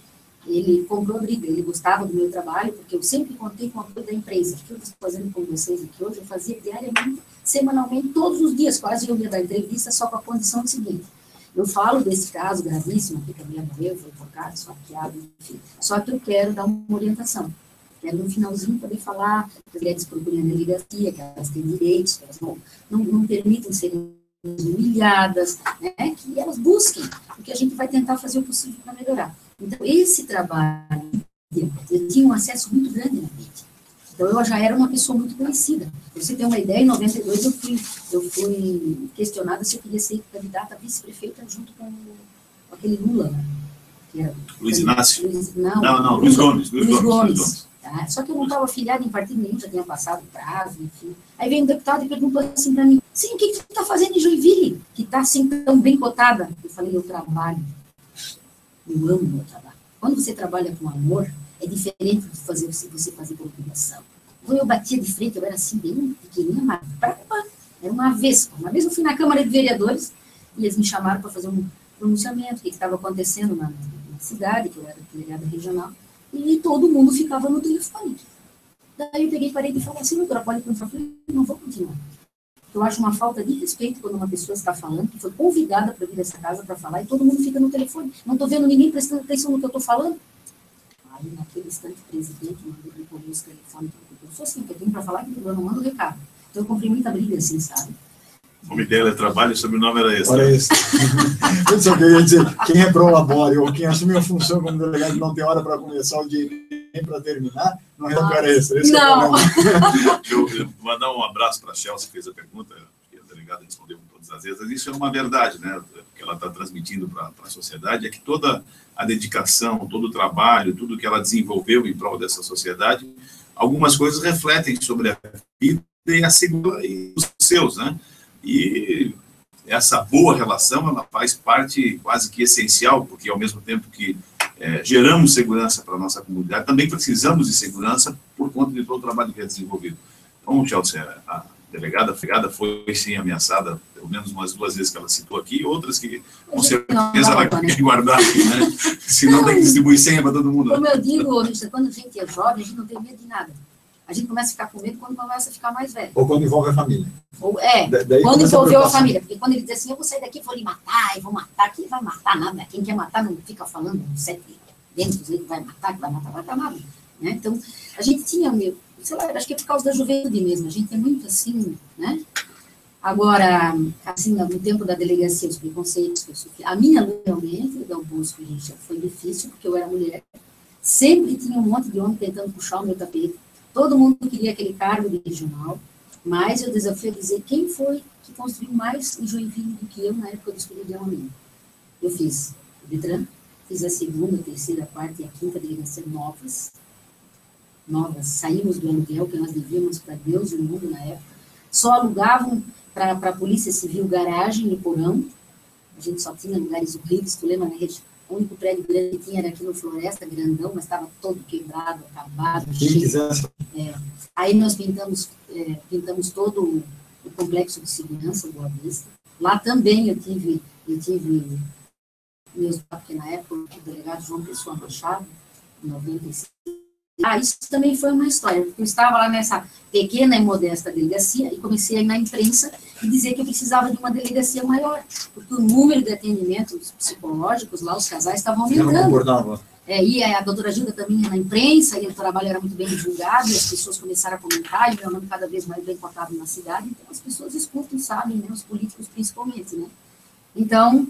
ele comprou a briga, ele gostava do meu trabalho, porque eu sempre contei com o apoio da empresa. O que eu estou fazendo com vocês aqui hoje, eu fazia diariamente, semanalmente, todos os dias, quase eu ia dar entrevista, só com a condição seguinte. Eu falo desse caso gravíssimo, que a mulher morreu, foi enforcada, esfaqueada, enfim. Só que eu quero dar uma orientação. Quero, no finalzinho, poder falar que as mulheres procurem a delegacia, que elas têm direitos, que elas não permitam serem humilhadas, né, que elas busquem, porque a gente vai tentar fazer o possível para melhorar. Então, esse trabalho, eu tinha um acesso muito grande na mídia. Então, eu já era uma pessoa muito conhecida. Pra você ter uma ideia, em 92 eu fui questionada se eu queria ser candidata a vice-prefeita junto com aquele Lula, né? Que era Luiz Inácio? Luiz Gomes. Tá? Só que eu não estava afiliada em partido nenhum, já tinha passado o prazo, enfim. Aí veio um deputado e perguntou assim para mim, sim, o que você está fazendo em Joinville, que está assim tão bem cotada? Eu falei, eu trabalho. Eu amo meu trabalho. Quando você trabalha com amor, é diferente de você fazer por obrigação. Então eu batia de frente, eu era assim, bem pequenininha, mas era uma vespa. Uma vez eu fui na Câmara de Vereadores e eles me chamaram para fazer um pronunciamento, o que estava acontecendo na cidade, que eu era delegada regional, e todo mundo ficava no telefone. Daí eu peguei, parei e falei assim, doutora, pode continuar? Eu falei, não vou continuar. Eu acho uma falta de respeito quando uma pessoa está falando, que foi convidada para vir dessa casa para falar, e todo mundo fica no telefone. Não estou vendo ninguém prestando atenção no que eu estou falando. Aí, naquele instante, o presidente mandou me pôr os telefones. Eu sou assim, que eu tenho para falar, que eu não mando recado. Então, eu comprei muita briga, assim, sabe? O nome dela é trabalho, o sobrenome era esse. Era esse. Eu só queria dizer, quem é prolabore ou quem assume a função como delegado não tem hora para começar o dia nem para terminar, não é hora extra. Esse não. Eu vou mandar um abraço para a Chelsea, que fez a pergunta, que a delegada respondeu com todas as vezes. Isso é uma verdade, né? O que ela está transmitindo para a sociedade é que toda a dedicação, todo o trabalho, tudo que ela desenvolveu em prol dessa sociedade, algumas coisas refletem sobre a vida e a segurança e os seus, né? E essa boa relação, ela faz parte quase que essencial, porque ao mesmo tempo que geramos segurança para a nossa comunidade, também precisamos de segurança por conta de todo o trabalho que é desenvolvido. Então, Chelsea, a delegada foi sim ameaçada, pelo menos umas 2 vezes que ela citou aqui, outras que com certeza ela quer guardar, né? Senão tem que distribuir senha para todo mundo. Como eu digo, quando a gente é jovem, a gente não tem medo de nada. A gente começa a ficar com medo quando começa a ficar mais velho. Ou quando envolve a família. Quando envolveu a família. Porque quando ele diz assim, eu vou sair daqui, vou lhe matar, e vou matar. Quem vai matar nada? Quem quer matar não fica falando 7 dentro, que vai matar, vai nada. Né? Então, a gente tinha, sei lá, acho que é por causa da juventude mesmo. A gente é muito assim, né? Agora, assim, no tempo da delegacia, os preconceitos que eu sofri, a minha luta realmente, Dom Bosco, gente, foi difícil, porque eu era mulher. Sempre tinha um monte de homem tentando puxar o meu tapete. Todo mundo queria aquele cargo de regional, mas eu desafio a dizer quem foi que construiu mais em Joinville do que eu na época do estudo de armamento. Eu fiz o Detran, fiz a segunda, a terceira, a quarta e a quinta delegacia novas, saímos do aluguel que nós devíamos para Deus e o mundo na época, só alugavam para a Polícia Civil garagem e porão, a gente só tinha lugares horríveis, tu lembra, né, Regi? O único prédio grande que tinha era aqui no Floresta, grandão, mas estava todo quebrado, acabado, cheio. Aí nós pintamos todo o complexo de segurança do Boa Vista. Lá também eu tive meus, porque na época o delegado João Pessoa Machado, em 96. Isso também foi uma história, porque eu estava lá nessa pequena e modesta delegacia e comecei a ir na imprensa e dizer que eu precisava de uma delegacia maior, porque o número de atendimentos psicológicos lá, os casais estavam aumentando. E a doutora Gilda também ia na imprensa, e o trabalho era muito bem divulgado, e as pessoas começaram a comentar, e meu nome cada vez mais bem cotado na cidade, então as pessoas escutam, sabem, né, os políticos principalmente, né. Então,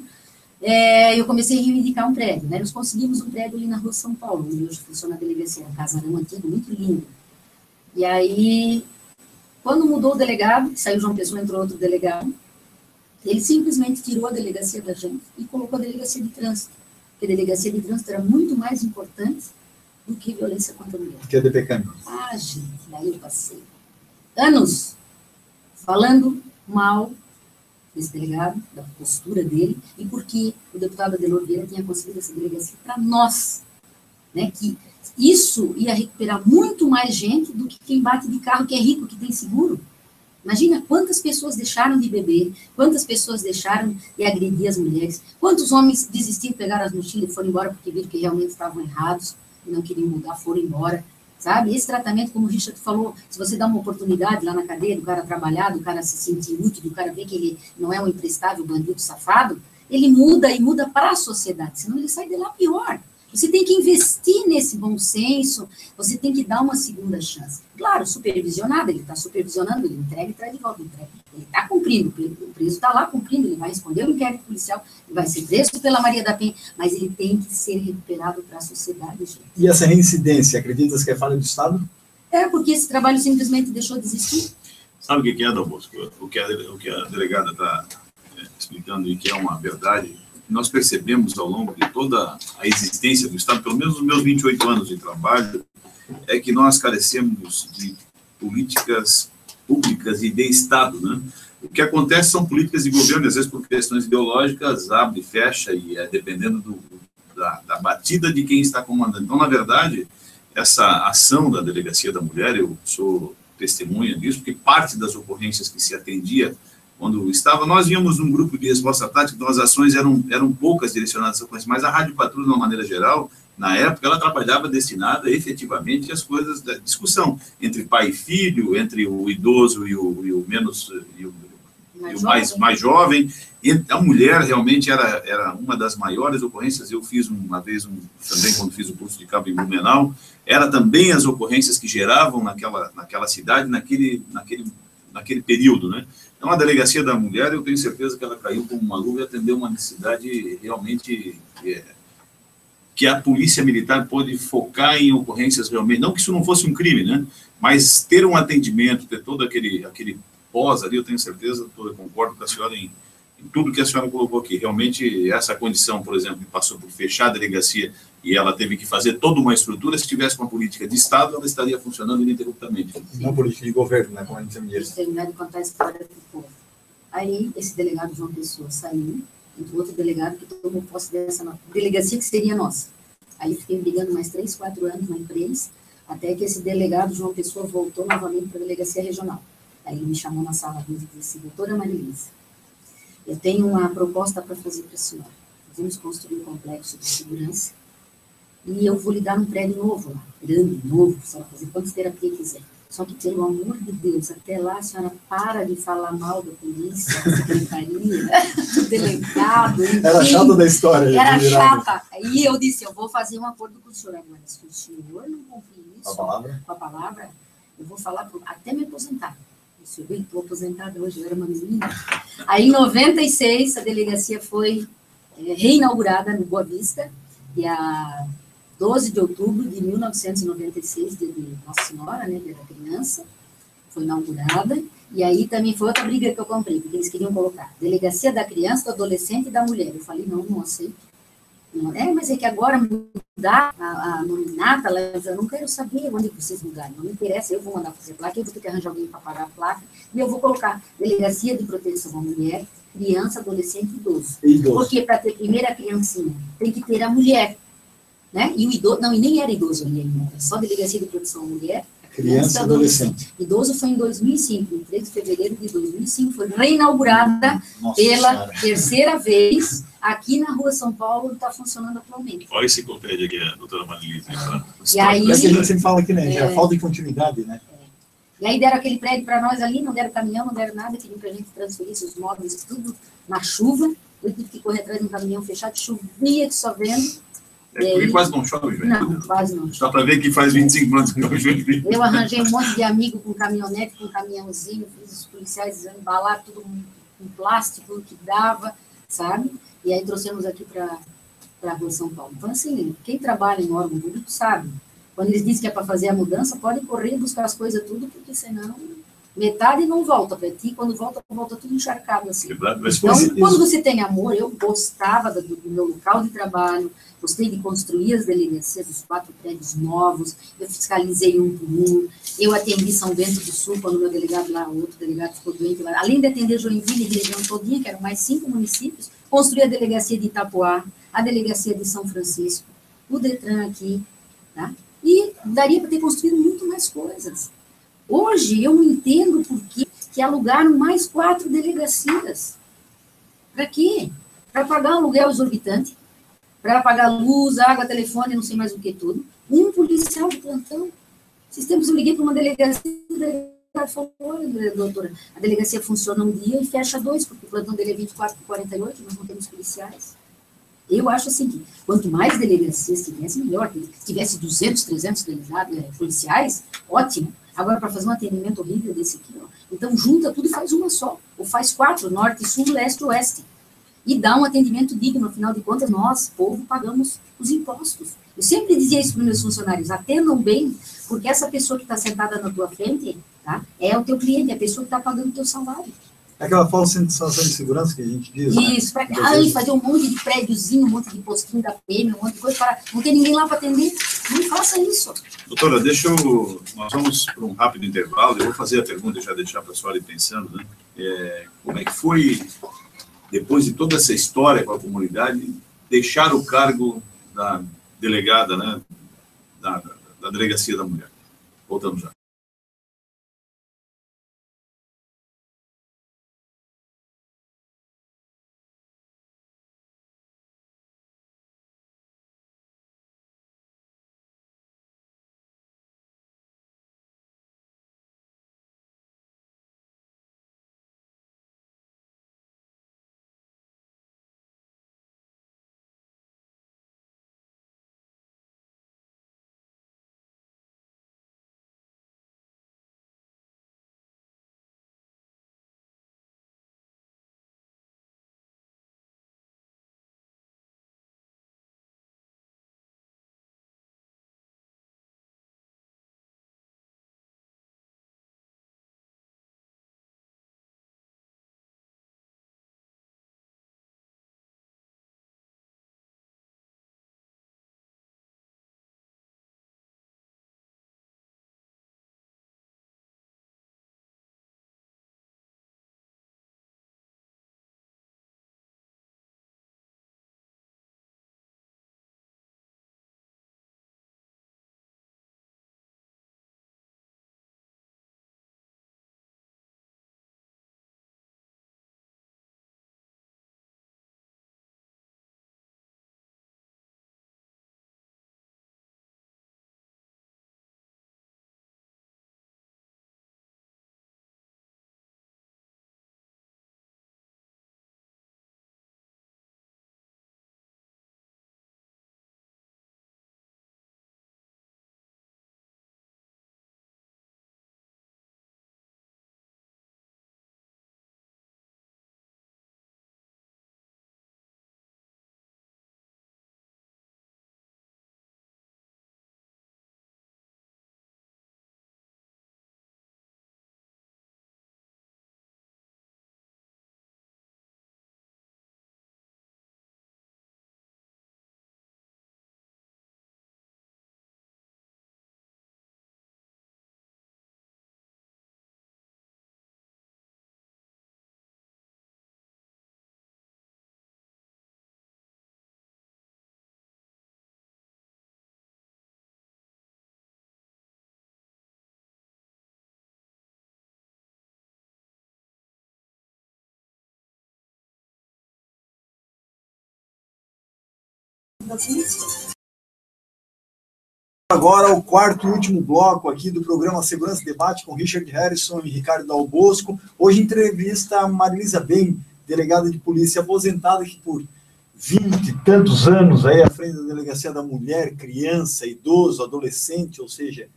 eu comecei a reivindicar um prédio, né, nós conseguimos um prédio ali na Rua São Paulo, onde hoje funciona a delegacia, um casarão antigo, muito lindo. E aí, quando mudou o delegado, saiu João Pessoa, entrou outro delegado, ele simplesmente tirou a delegacia da gente e colocou a delegacia de trânsito, porque a delegacia de trânsito era muito mais importante do que violência contra a mulher. Que é DPCAM. Gente, daí eu passei anos falando mal desse delegado, da postura dele, e porque o deputado Adelor Vieira tinha conseguido essa delegacia para nós, né, que isso ia recuperar muito mais gente do que quem bate de carro, que é rico, que tem seguro. Imagina quantas pessoas deixaram de beber, quantas pessoas deixaram de agredir as mulheres, quantos homens desistiram, pegaram as mochilas e foram embora porque viram que realmente estavam errados e não queriam mudar, foram embora, sabe? Esse tratamento, como o Richard falou, se você dá uma oportunidade lá na cadeia, do cara trabalhar, do cara se sentir útil, do cara ver que ele não é um imprestável bandido safado, ele muda e muda para a sociedade, senão ele sai de lá pior. Você tem que investir nesse bom senso, você tem que dar uma segunda chance. Claro, supervisionado, ele está supervisionando, ele entrega e traz de volta, entrega. Ele está cumprindo, o preso está lá cumprindo, ele vai responder o inquérito policial, ele vai ser preso pela Maria da Penha, mas ele tem que ser recuperado para a sociedade, gente. E essa reincidência, acreditas que é falha do Estado? Porque esse trabalho simplesmente deixou de existir. Sabe o que é, Dom Bosco? O que a delegada está explicando e que é uma verdade, nós percebemos ao longo de toda a existência do Estado, pelo menos nos meus 28 anos de trabalho, é que nós carecemos de políticas públicas e de Estado, né? O que acontece são políticas de governo, às vezes por questões ideológicas, abre e fecha, e dependendo da batida de quem está comandando. Então, na verdade, essa ação da Delegacia da Mulher, eu sou testemunha disso, porque parte das ocorrências que se atendia quando estava, nós víamos um grupo de resposta tática, então as ações eram poucas direcionadas a ocorrências, mas a Rádio Patrulha, de uma maneira geral, na época, ela trabalhava destinada efetivamente às coisas da discussão entre pai e filho, entre o idoso e o mais jovem. E a mulher realmente era uma das maiores ocorrências. Eu fiz uma vez, também quando fiz o curso de cabo em Blumenau, era também as ocorrências que geravam naquela cidade, naquele período, né? Então, a Delegacia da Mulher, eu tenho certeza que ela caiu como uma luva e atendeu uma necessidade realmente que a Polícia Militar pôde focar em ocorrências realmente, não que isso não fosse um crime, né? Mas ter um atendimento, ter todo aquele pós ali, eu tenho certeza, eu concordo com a senhora em tudo que a senhora colocou aqui. Realmente, essa condição, por exemplo, que passou por fechar a delegacia e ela teve que fazer toda uma estrutura, se tivesse uma política de Estado, ela estaria funcionando ininterruptamente. Não política de governo, né, como a gente chama disso. Terminar de contar a história do povo. Aí, esse delegado João Pessoa saiu, entrou outro delegado que tomou posse dessa delegacia que seria nossa. Aí, fiquei brigando mais 3, 4 anos na imprensa, até que esse delegado João Pessoa voltou novamente para a delegacia regional. Aí, ele me chamou na sala e disse: doutora Marilisa, eu tenho uma proposta para fazer para a senhora. Vamos construir um complexo de segurança e eu vou lhe dar um prédio novo lá, grande, novo, a senhora fazer quantas terapias quiser. Só que, pelo amor de Deus, até lá a senhora para de falar mal da polícia, da secretaria, do delegado. Enfim. Era chata da história. Era chata. Aí eu disse: eu vou fazer um acordo com o senhor agora. Se o senhor não cumprir isso com a palavra, eu vou falar até me aposentar. Eu estou aposentada hoje, eu era uma menina. Aí, em 96, a delegacia foi reinaugurada no Boa Vista, dia 12 de outubro de 1996, dia de Nossa Senhora, né, dia da criança, foi inaugurada, E aí também foi outra briga que eu comprei, porque eles queriam colocar delegacia da criança, do adolescente e da mulher. Eu falei, não, não aceito. Não, mas é que agora mudar a nominata, eu não quero saber onde vocês mudarem, não me interessa, eu vou mandar fazer placa, eu vou ter que arranjar alguém para pagar a placa, e eu vou colocar delegacia de proteção à mulher, criança, adolescente e idoso. Porque para ter primeira criancinha, tem que ter a mulher, né? E o idoso, não, e nem era idoso ali ainda, só delegacia de proteção à mulher, criança e adolescente. Idoso foi em 2005, em 3 de fevereiro de 2005, foi reinaugurada pela terceira vez aqui na Rua São Paulo, está funcionando atualmente. Olha esse compêndio aqui, a doutora Marilisa. E aí, é que a gente sempre fala aqui, né? É a falta de continuidade, né? E aí deram aquele prédio para nós ali, não deram caminhão, não deram nada, queriam que a gente transferisse os móveis, tudo na chuva. Eu tive que correr atrás de um caminhão fechado, chovia que só vendo. Porque quase não chove, velho. Não, quase não. Dá para ver que faz 25 anos que não chove. Eu arranjei um monte de amigo com caminhonete, com caminhãozinho, fiz os policiais embalar tudo com plástico que dava, sabe? E aí trouxemos aqui para a Rua São Paulo. Então, assim, quem trabalha em órgão público sabe. Quando eles dizem que é para fazer a mudança, pode correr e buscar as coisas tudo, porque senão metade não volta para ti, quando volta, volta tudo encharcado assim. Então, quando você tem amor, eu gostava do meu local de trabalho, gostei de construir as delegacias, os 4 prédios novos, eu fiscalizei um por um, eu atendi São Bento do Sul, quando o meu delegado lá, o outro delegado ficou doente lá, além de atender Joinville e região todinha, que eram mais 5 municípios, construí a delegacia de Itapoá, a delegacia de São Francisco, o Detran aqui, tá? E daria para ter construído muito mais coisas. Hoje, eu não entendo por que alugaram mais 4 delegacias. Para quê? Para pagar um aluguel exorbitante, para pagar luz, água, telefone, não sei mais o que tudo. Um policial de plantão. Esses tempos eu liguei para uma delegacia, o delegado falou, olha, doutora, a delegacia funciona um dia e fecha 2, porque o plantão dele é 24 por 48, nós não temos policiais. Eu acho assim que quanto mais delegacias tivesse, melhor. Se tivesse 200, 300 policiais, ótimo. Agora, para fazer um atendimento horrível desse aqui, ó, então junta tudo e faz uma só. Ou faz 4, norte, sul, leste, oeste. E dá um atendimento digno, afinal de contas, nós, povo, pagamos os impostos. Eu sempre dizia isso para os meus funcionários, atendam bem, porque essa pessoa que está sentada na tua frente, tá, é o teu cliente, é a pessoa que está pagando o teu salário. É aquela falsa sensação de segurança que a gente diz, isso, né? para fazer um monte de prédiozinho, um monte de postinho da PM, um monte de coisa, para não ter ninguém lá para atender. Não faça isso. Doutora, nós vamos para um rápido intervalo, eu vou fazer a pergunta e já deixar para a senhora ir pensando, né? Como é que foi, depois de toda essa história com a comunidade, deixar o cargo da delegada, né? Da Delegacia da Mulher? Voltamos já. da polícia. Agora o quarto e último bloco aqui do programa Segurança e Debate com Richard Harrison e Ricardo Dal Bosco. Hoje entrevista a Marilisa Ben, delegada de polícia aposentada que por 20 e tantos anos aí à frente da Delegacia da Mulher, Criança, Idoso, Adolescente, ou seja,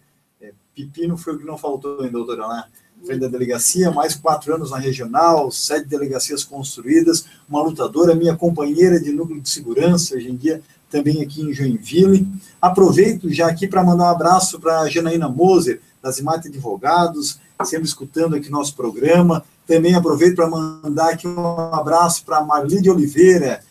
pepino foi o que não faltou, hein, doutora, lá à frente da delegacia, mais 4 anos na regional, 7 delegacias construídas, uma lutadora, minha companheira de núcleo de segurança, hoje em dia também aqui em Joinville. Aproveito já aqui para mandar um abraço para a Janaína Moser, das Imate Advogados, sempre escutando aqui nosso programa. Também aproveito para mandar aqui um abraço para a Marli de Oliveira.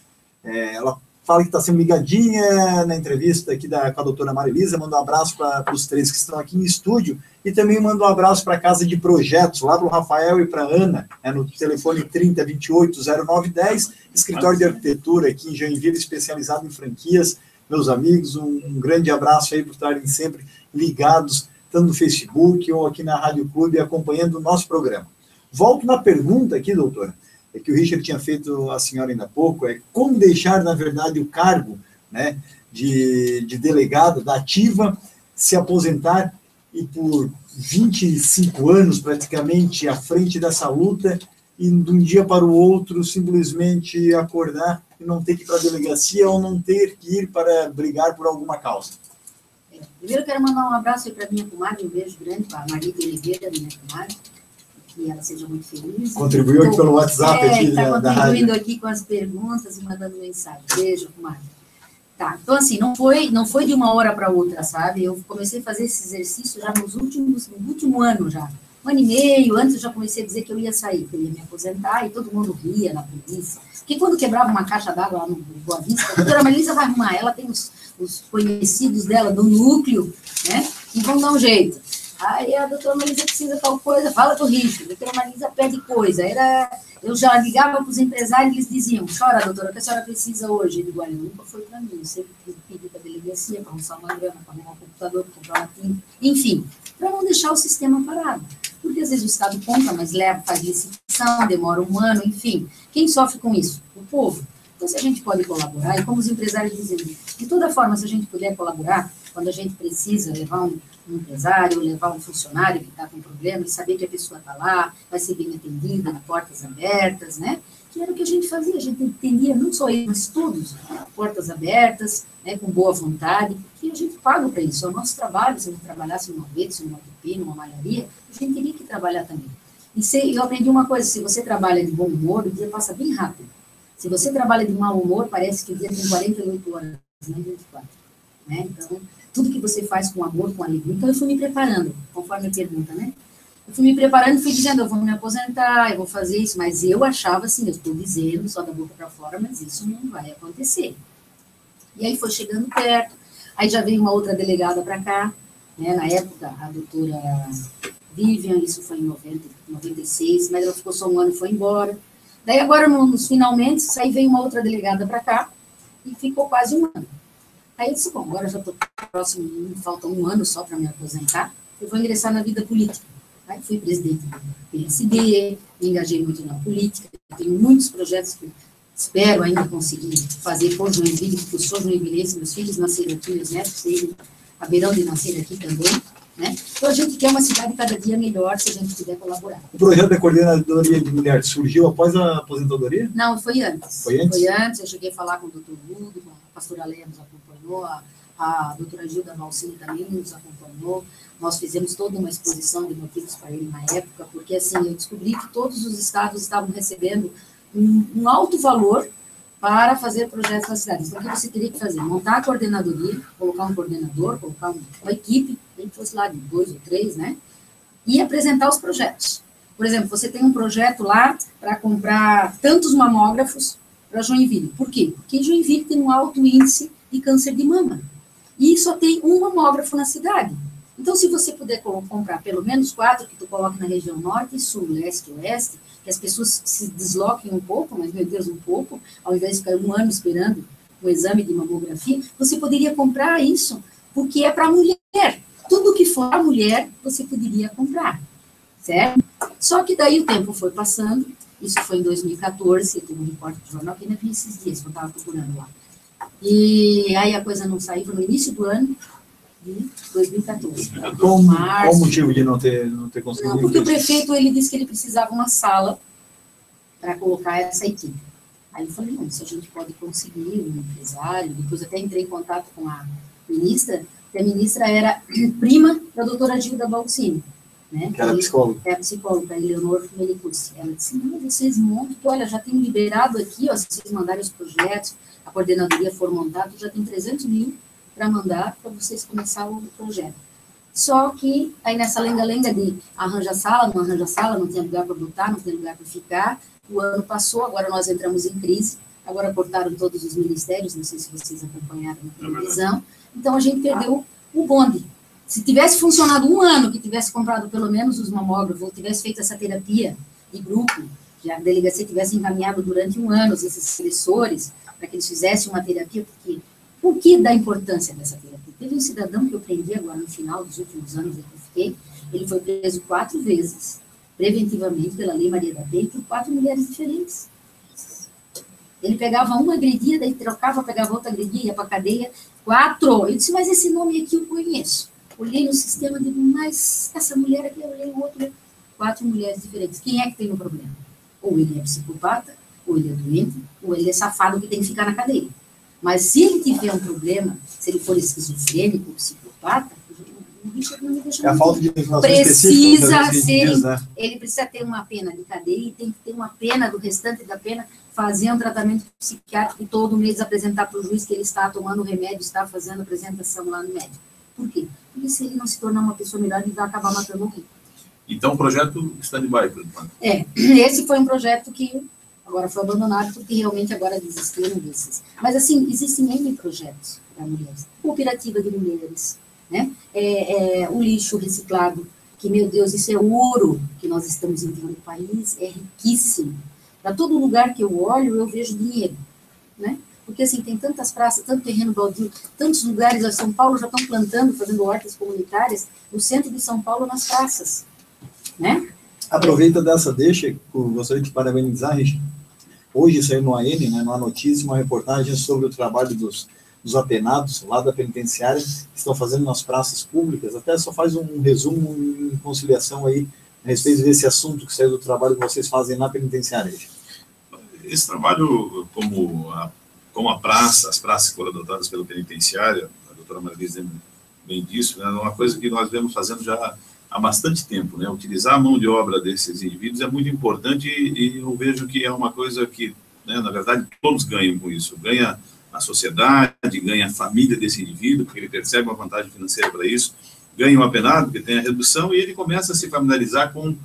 Ela fala que está sendo ligadinha na entrevista aqui com a doutora Marilisa. Manda um abraço para os 3 que estão aqui em estúdio. E também manda um abraço para a Casa de Projetos, lá para o Rafael e para a Ana, no telefone 3028-0910, escritório de arquitetura aqui em Joinville, especializado em franquias. Meus amigos, um grande abraço aí por estarem sempre ligados, tanto no Facebook ou aqui na Rádio Clube, acompanhando o nosso programa. Volto na pergunta aqui, doutora, que o Richard tinha feito à senhora ainda há pouco, como deixar, na verdade, o cargo, né, de delegado da ativa, se aposentar e por 25 anos, praticamente, à frente dessa luta, e de um dia para o outro, simplesmente acordar e não ter que ir para a delegacia ou não ter que ir para brigar por alguma causa. Primeiro, eu quero mandar um abraço para minha comadre, um beijo grande para a Maria de Oliveira, minha comadre, que ela seja muito feliz. Contribuiu aqui pelo WhatsApp aqui da rádio. Está contribuindo aqui com as perguntas e mandando mensagem. Beijo, comadre. Tá, então assim, não foi de uma hora para outra, sabe? Eu comecei a fazer esse exercício já no último ano já. 1 ano e meio, antes eu já comecei a dizer que eu ia sair, que eu ia me aposentar, e todo mundo ria na polícia. Porque quando quebrava uma caixa d'água lá no Boa Vista, a doutora Marilisa vai arrumar, ela tem os conhecidos dela do núcleo, né? E vão dar um jeito. Aí a doutora Marilisa precisa tal coisa, fala pro Richard, a doutora Marilisa pede coisa. Eu já ligava para os empresários e eles diziam, chora, doutora, o que a senhora precisa hoje? Eu digo, olha, nunca foi para mim, eu sempre pedi para a delegacia, para arrumar uma grana, para arrumar um computador, para comprar uma tinta, enfim, para não deixar o sistema parado. Porque às vezes o Estado compra, mas faz licitação, demora 1 ano, enfim. Quem sofre com isso? O povo. Então, se a gente pode colaborar, e como os empresários dizem, de toda forma, se a gente puder colaborar, quando a gente precisa levar um empresário, levar um funcionário que está com problema, e saber que a pessoa está lá, vai ser bem atendida, de portas abertas, né? Que era o que a gente fazia, a gente entendia, não só eu, mas todos, portas abertas, né, com boa vontade, porque a gente paga para isso, é o nosso trabalho. Se a gente trabalhasse numa rede, numa UTP, numa malharia, a gente teria que trabalhar também. E eu aprendi uma coisa, se você trabalha de bom humor, o dia passa bem rápido. Se você trabalha de mau humor, parece que o dia tem 48 horas, não 24. Né? Então, tudo que você faz com amor, com alegria. Então, eu fui me preparando, conforme a pergunta, né? Eu fui me preparando e fui dizendo, eu vou me aposentar, eu vou fazer isso, mas eu achava assim, eu estou dizendo só da boca para fora, mas isso não vai acontecer. E aí foi chegando perto, aí já veio uma outra delegada para cá, né? Na época, a doutora Vivian, isso foi em 96, mas ela ficou só 1 ano e foi embora. Daí agora, nos finalmente, aí veio uma outra delegada para cá e ficou quase 1 ano. Aí eu disse, bom, agora já estou próximo, falta 1 ano só para me aposentar, eu vou ingressar na vida política. Aí fui presidente do PSD, me engajei muito na política, tenho muitos projetos que espero ainda conseguir fazer por Joinville, porque eu sou joinvilense, meus filhos nasceram aqui, meus netos haverão de nascer aqui também, né? Então a gente quer uma cidade cada dia melhor, se a gente puder colaborar. O projeto da Coordenadoria de Mulheres surgiu após a aposentadoria? Não, foi antes. Foi antes? Foi antes, eu cheguei a falar com o doutor Ludo, a pastora Leia nos acompanhou, a doutora Gilda Valcini também nos acompanhou. Nós fizemos toda uma exposição de motivos para ele na época, porque assim, eu descobri que todos os estados estavam recebendo um alto valor para fazer projetos na cidade. Então, o que você teria que fazer? Montar a coordenadoria, colocar um coordenador, colocar uma equipe, nem que fosse lá de 2 ou 3, né? E apresentar os projetos. Por exemplo, você tem um projeto lá para comprar tantos mamógrafos para Joinville. Por quê? Porque Joinville tem um alto índice de câncer de mama. E só tem um mamógrafo na cidade. Então, se você puder comprar pelo menos 4, que tu coloque na região norte, sul, leste e oeste, que as pessoas se desloquem um pouco, mas, meu Deus, um pouco, ao invés de ficar 1 ano esperando um exame de mamografia, você poderia comprar isso, porque é para mulher. Tudo que for a mulher, você poderia comprar, certo? Só que daí o tempo foi passando, isso foi em 2014, eu tenho um repórter de jornal que ainda vi esses dias, que eu estava procurando lá. E aí a coisa não saiu, foi no início do ano de 2014. Qual o motivo de não ter conseguido? Não, porque o prefeito, ele disse que ele precisava uma sala para colocar essa equipe. Aí eu falei, não, se a gente pode conseguir um empresário, depois até entrei em contato com a ministra, que a ministra era prima da doutora Gilda Balcini, né? Que era psicóloga. É a psicóloga, a Eleonor Melicursi. Ela disse, não, vocês montam, olha, já tem liberado aqui, ó, se vocês mandarem os projetos, a coordenadoria for montada, já tem 300 mil para mandar para vocês começar o projeto. Só que aí nessa lenga-lenga de arranja sala, não tem lugar para botar, não tem lugar para ficar, o ano passou, agora nós entramos em crise, agora cortaram todos os ministérios, não sei se vocês acompanharam na televisão, então a gente perdeu o bonde. Se tivesse funcionado um ano, que tivesse comprado pelo menos os mamógrafos, ou tivesse feito essa terapia de grupo, que a delegacia tivesse encaminhado durante um ano esses assessores, para que eles fizessem uma terapia, porque por que da importância dessa terapia? Teve um cidadão que eu prendi agora no final dos últimos anos que eu fiquei, ele foi preso 4 vezes, preventivamente, pela Lei Maria da Penha, por 4 mulheres diferentes. Ele pegava uma, agredia, daí trocava, pegava outra, agredia, ia para a cadeia. 4! Eu disse, mas esse nome aqui eu conheço. Olhei no sistema e digo, mas essa mulher aqui, eu olhei o outro, 4 mulheres diferentes. Quem é que tem o problema? Ou ele é psicopata, ou ele é doente, ou ele é safado que tem que ficar na cadeia. Mas se ele tiver um problema, se ele for esquizofrênico ou psicopata, o bicho não me deixa. É a falta de informação precisa ser, né? Ele precisa ter uma pena de cadeia e tem que ter uma pena do restante da pena, fazer um tratamento psiquiátrico e todo mês apresentar para o juiz que ele está tomando remédio, está fazendo apresentação lá no médico. Por quê? Porque se ele não se tornar uma pessoa melhor, ele vai acabar matando alguém. Então o projeto está de baixo, por enquanto. Esse foi um projeto que agora foi abandonado, porque realmente agora desistiram desses. Mas, assim, existem N projetos para mulheres. Cooperativa de mulheres, né? O lixo reciclado, que, meu Deus, isso é ouro que nós estamos enviando no país, é riquíssimo. Para todo lugar que eu olho, eu vejo dinheiro, né? Porque, assim, tem tantas praças, tanto terreno baldio, tantos lugares, a São Paulo já estão plantando, fazendo hortas comunitárias, no centro de São Paulo, nas praças, né? Aproveita dessa deixa, eu gostaria de parabenizar, Richard. Hoje saiu no AN, né, numa notícia, uma reportagem sobre o trabalho dos apenados lá da penitenciária, que estão fazendo nas praças públicas. Até só faz um resumo em conciliação aí, a respeito desse assunto que saiu do trabalho que vocês fazem na penitenciária. Esse trabalho, como a praça, as praças que foram adotadas pela penitenciária, a doutora Marilisa lembra bem disso, né, é uma coisa que nós vemos fazendo já há bastante tempo, né? Utilizar a mão de obra desses indivíduos é muito importante e eu vejo que é uma coisa que, né, na verdade, todos ganham com isso. Ganha a sociedade, ganha a família desse indivíduo, porque ele percebe uma vantagem financeira para isso, ganha o apenado, porque tem a redução, e ele começa a se familiarizar com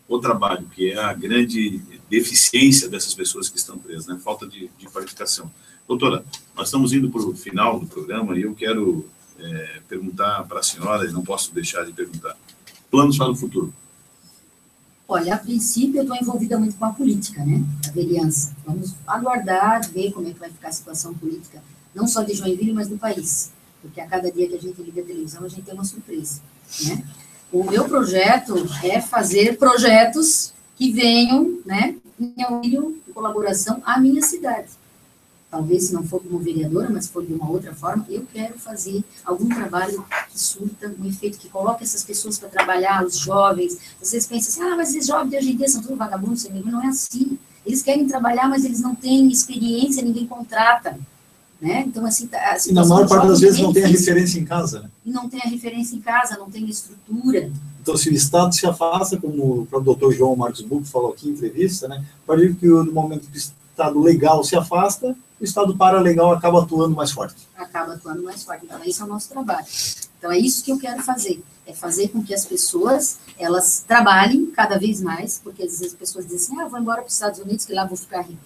o trabalho, que é a grande deficiência dessas pessoas que estão presas, né? Falta de qualificação. Doutora, nós estamos indo para o final do programa e eu quero perguntar para a senhora, e não posso deixar de perguntar, planos para o futuro? Olha, a princípio eu estou envolvida muito com a política, né, a vereança. Vamos aguardar, ver como é que vai ficar a situação política, não só de Joinville, mas do país, porque a cada dia que a gente liga a televisão, a gente tem uma surpresa, né. O meu projeto é fazer projetos que venham, né, em auxílio e colaboração à minha cidade. Talvez, se não for como vereadora, mas for de uma outra forma, eu quero fazer algum trabalho que surta um efeito, que coloque essas pessoas para trabalhar, os jovens. Vocês pensam assim, mas esses jovens de hoje em dia são tudo vagabundos, não é assim. Eles querem trabalhar, mas eles não têm experiência, ninguém contrata. Né? Então, assim, e na maior parte das vezes não tem a referência em casa. Né? E não tem a referência em casa, não tem estrutura. Então, se o Estado se afasta, como o próprio doutor João Marcos Buch falou aqui em entrevista, né, pode ver que no momento que o Estado legal se afasta, o Estado paralegal acaba atuando mais forte. Acaba atuando mais forte. Então, esse é o nosso trabalho. Então, é isso que eu quero fazer. É fazer com que as pessoas, elas trabalhem cada vez mais, porque às vezes as pessoas dizem assim, vou embora para os Estados Unidos, que lá vou ficar rico.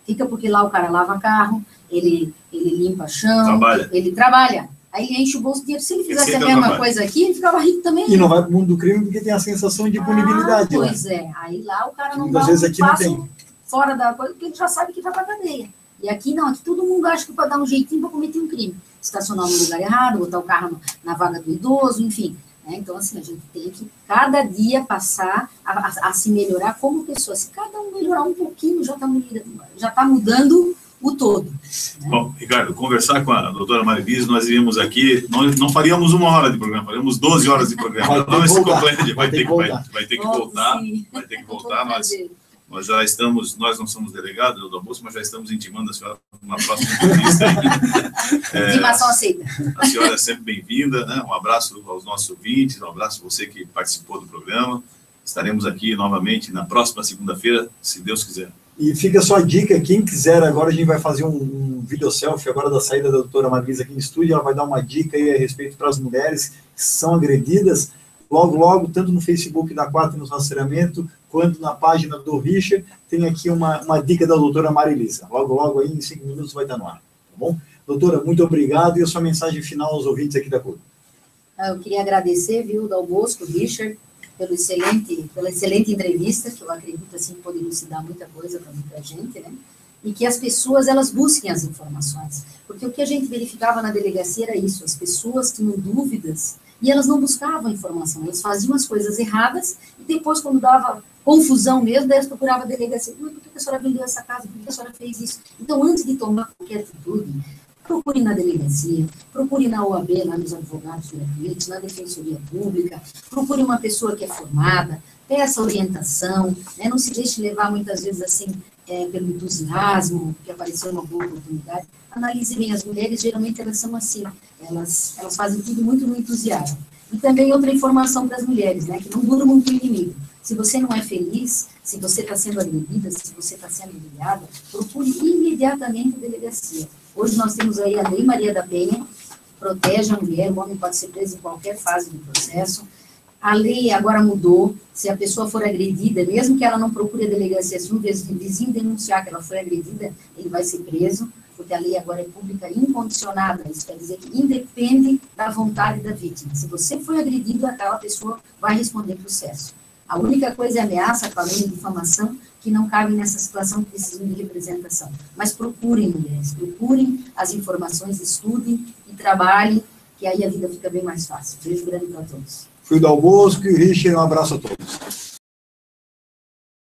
Fica porque lá o cara lava carro, ele limpa chão, ele trabalha. Aí ele enche o bolso de dinheiro. Se ele fizesse a mesma coisa aqui, ele ficava rico também. E não vai para o mundo do crime porque tem a sensação de punibilidade. Pois né? Aí lá o cara não dá um passo fora da coisa, porque ele já sabe que vai para a cadeia. E aqui não, aqui todo mundo acha que pode dar um jeitinho para cometer um crime. Estacionar no lugar errado, botar o carro na vaga do idoso, enfim. Né? Então, assim, a gente tem que, cada dia, passar a se melhorar como pessoa. Se cada um melhorar um pouquinho, já está mudando o todo. Né? Bom, Ricardo, conversar com a doutora Marilisa, nós iríamos aqui, não faríamos 1 hora de programa, faríamos 12 horas de programa. Vai ter que voltar. Vai ter que voltar. Nós já estamos, nós não somos delegados do almoço, mas já estamos intimando a senhora para uma próxima entrevista. Intimação aceita. A senhora é sempre bem-vinda, né? Um abraço aos nossos ouvintes, um abraço a você que participou do programa. Estaremos aqui novamente na próxima segunda-feira, se Deus quiser. E fica só a dica, quem quiser, agora a gente vai fazer um video selfie agora da saída da doutora Marilisa aqui no estúdio, ela vai dar uma dica aí a respeito para as mulheres que são agredidas, logo, tanto no Facebook da Quatro no Rastreamento, quanto na página do Richard, tem aqui uma dica da doutora Marilisa. Logo aí, em 5 minutos, vai estar no ar. Tá bom? Doutora, muito obrigado. E a sua mensagem final aos ouvintes aqui da CUT. Eu queria agradecer, viu, Dal Bosco, Richard, pela excelente entrevista, que eu acredito, assim, pode elucidar muita coisa para muita gente, né? E que as pessoas, elas busquem as informações. Porque o que a gente verificava na delegacia era isso, as pessoas tinham dúvidas e elas não buscavam informação, elas faziam as coisas erradas e depois, quando dava confusão mesmo, daí elas procuravam a delegacia. Mas por que a senhora vendeu essa casa? Por que a senhora fez isso? Então, antes de tomar qualquer atitude, procure na delegacia, procure na OAB, lá nos advogados gratuitos, na Defensoria Pública, procure uma pessoa que é formada, peça orientação, né? Não se deixe levar muitas vezes assim, pelo entusiasmo, que apareceu uma boa oportunidade. Analise bem, as mulheres geralmente elas são assim, elas fazem tudo muito no entusiasmo. E também outra informação para as mulheres, né, que não dura muito o inimigo. Se você não é feliz, se você está sendo agredida, se você está sendo humilhada, procure imediatamente a delegacia. Hoje nós temos aí a Lei Maria da Penha, protege a mulher, o homem pode ser preso em qualquer fase do processo. A lei agora mudou, se a pessoa for agredida, mesmo que ela não procure a delegacia, se um vizinho denunciar que ela foi agredida, ele vai ser preso, porque a lei agora é pública incondicionada, isso quer dizer que independe da vontade da vítima. Se você foi agredido, aquela pessoa vai responder processo. A única coisa é ameaça, com a lei de difamação, que não cabe nessa situação, que precisam de representação. Mas procurem, mulheres, procurem as informações, estudem e trabalhem, que aí a vida fica bem mais fácil. Beijo grande para todos. Fui do Dal Bosco e o Richard, um abraço a todos.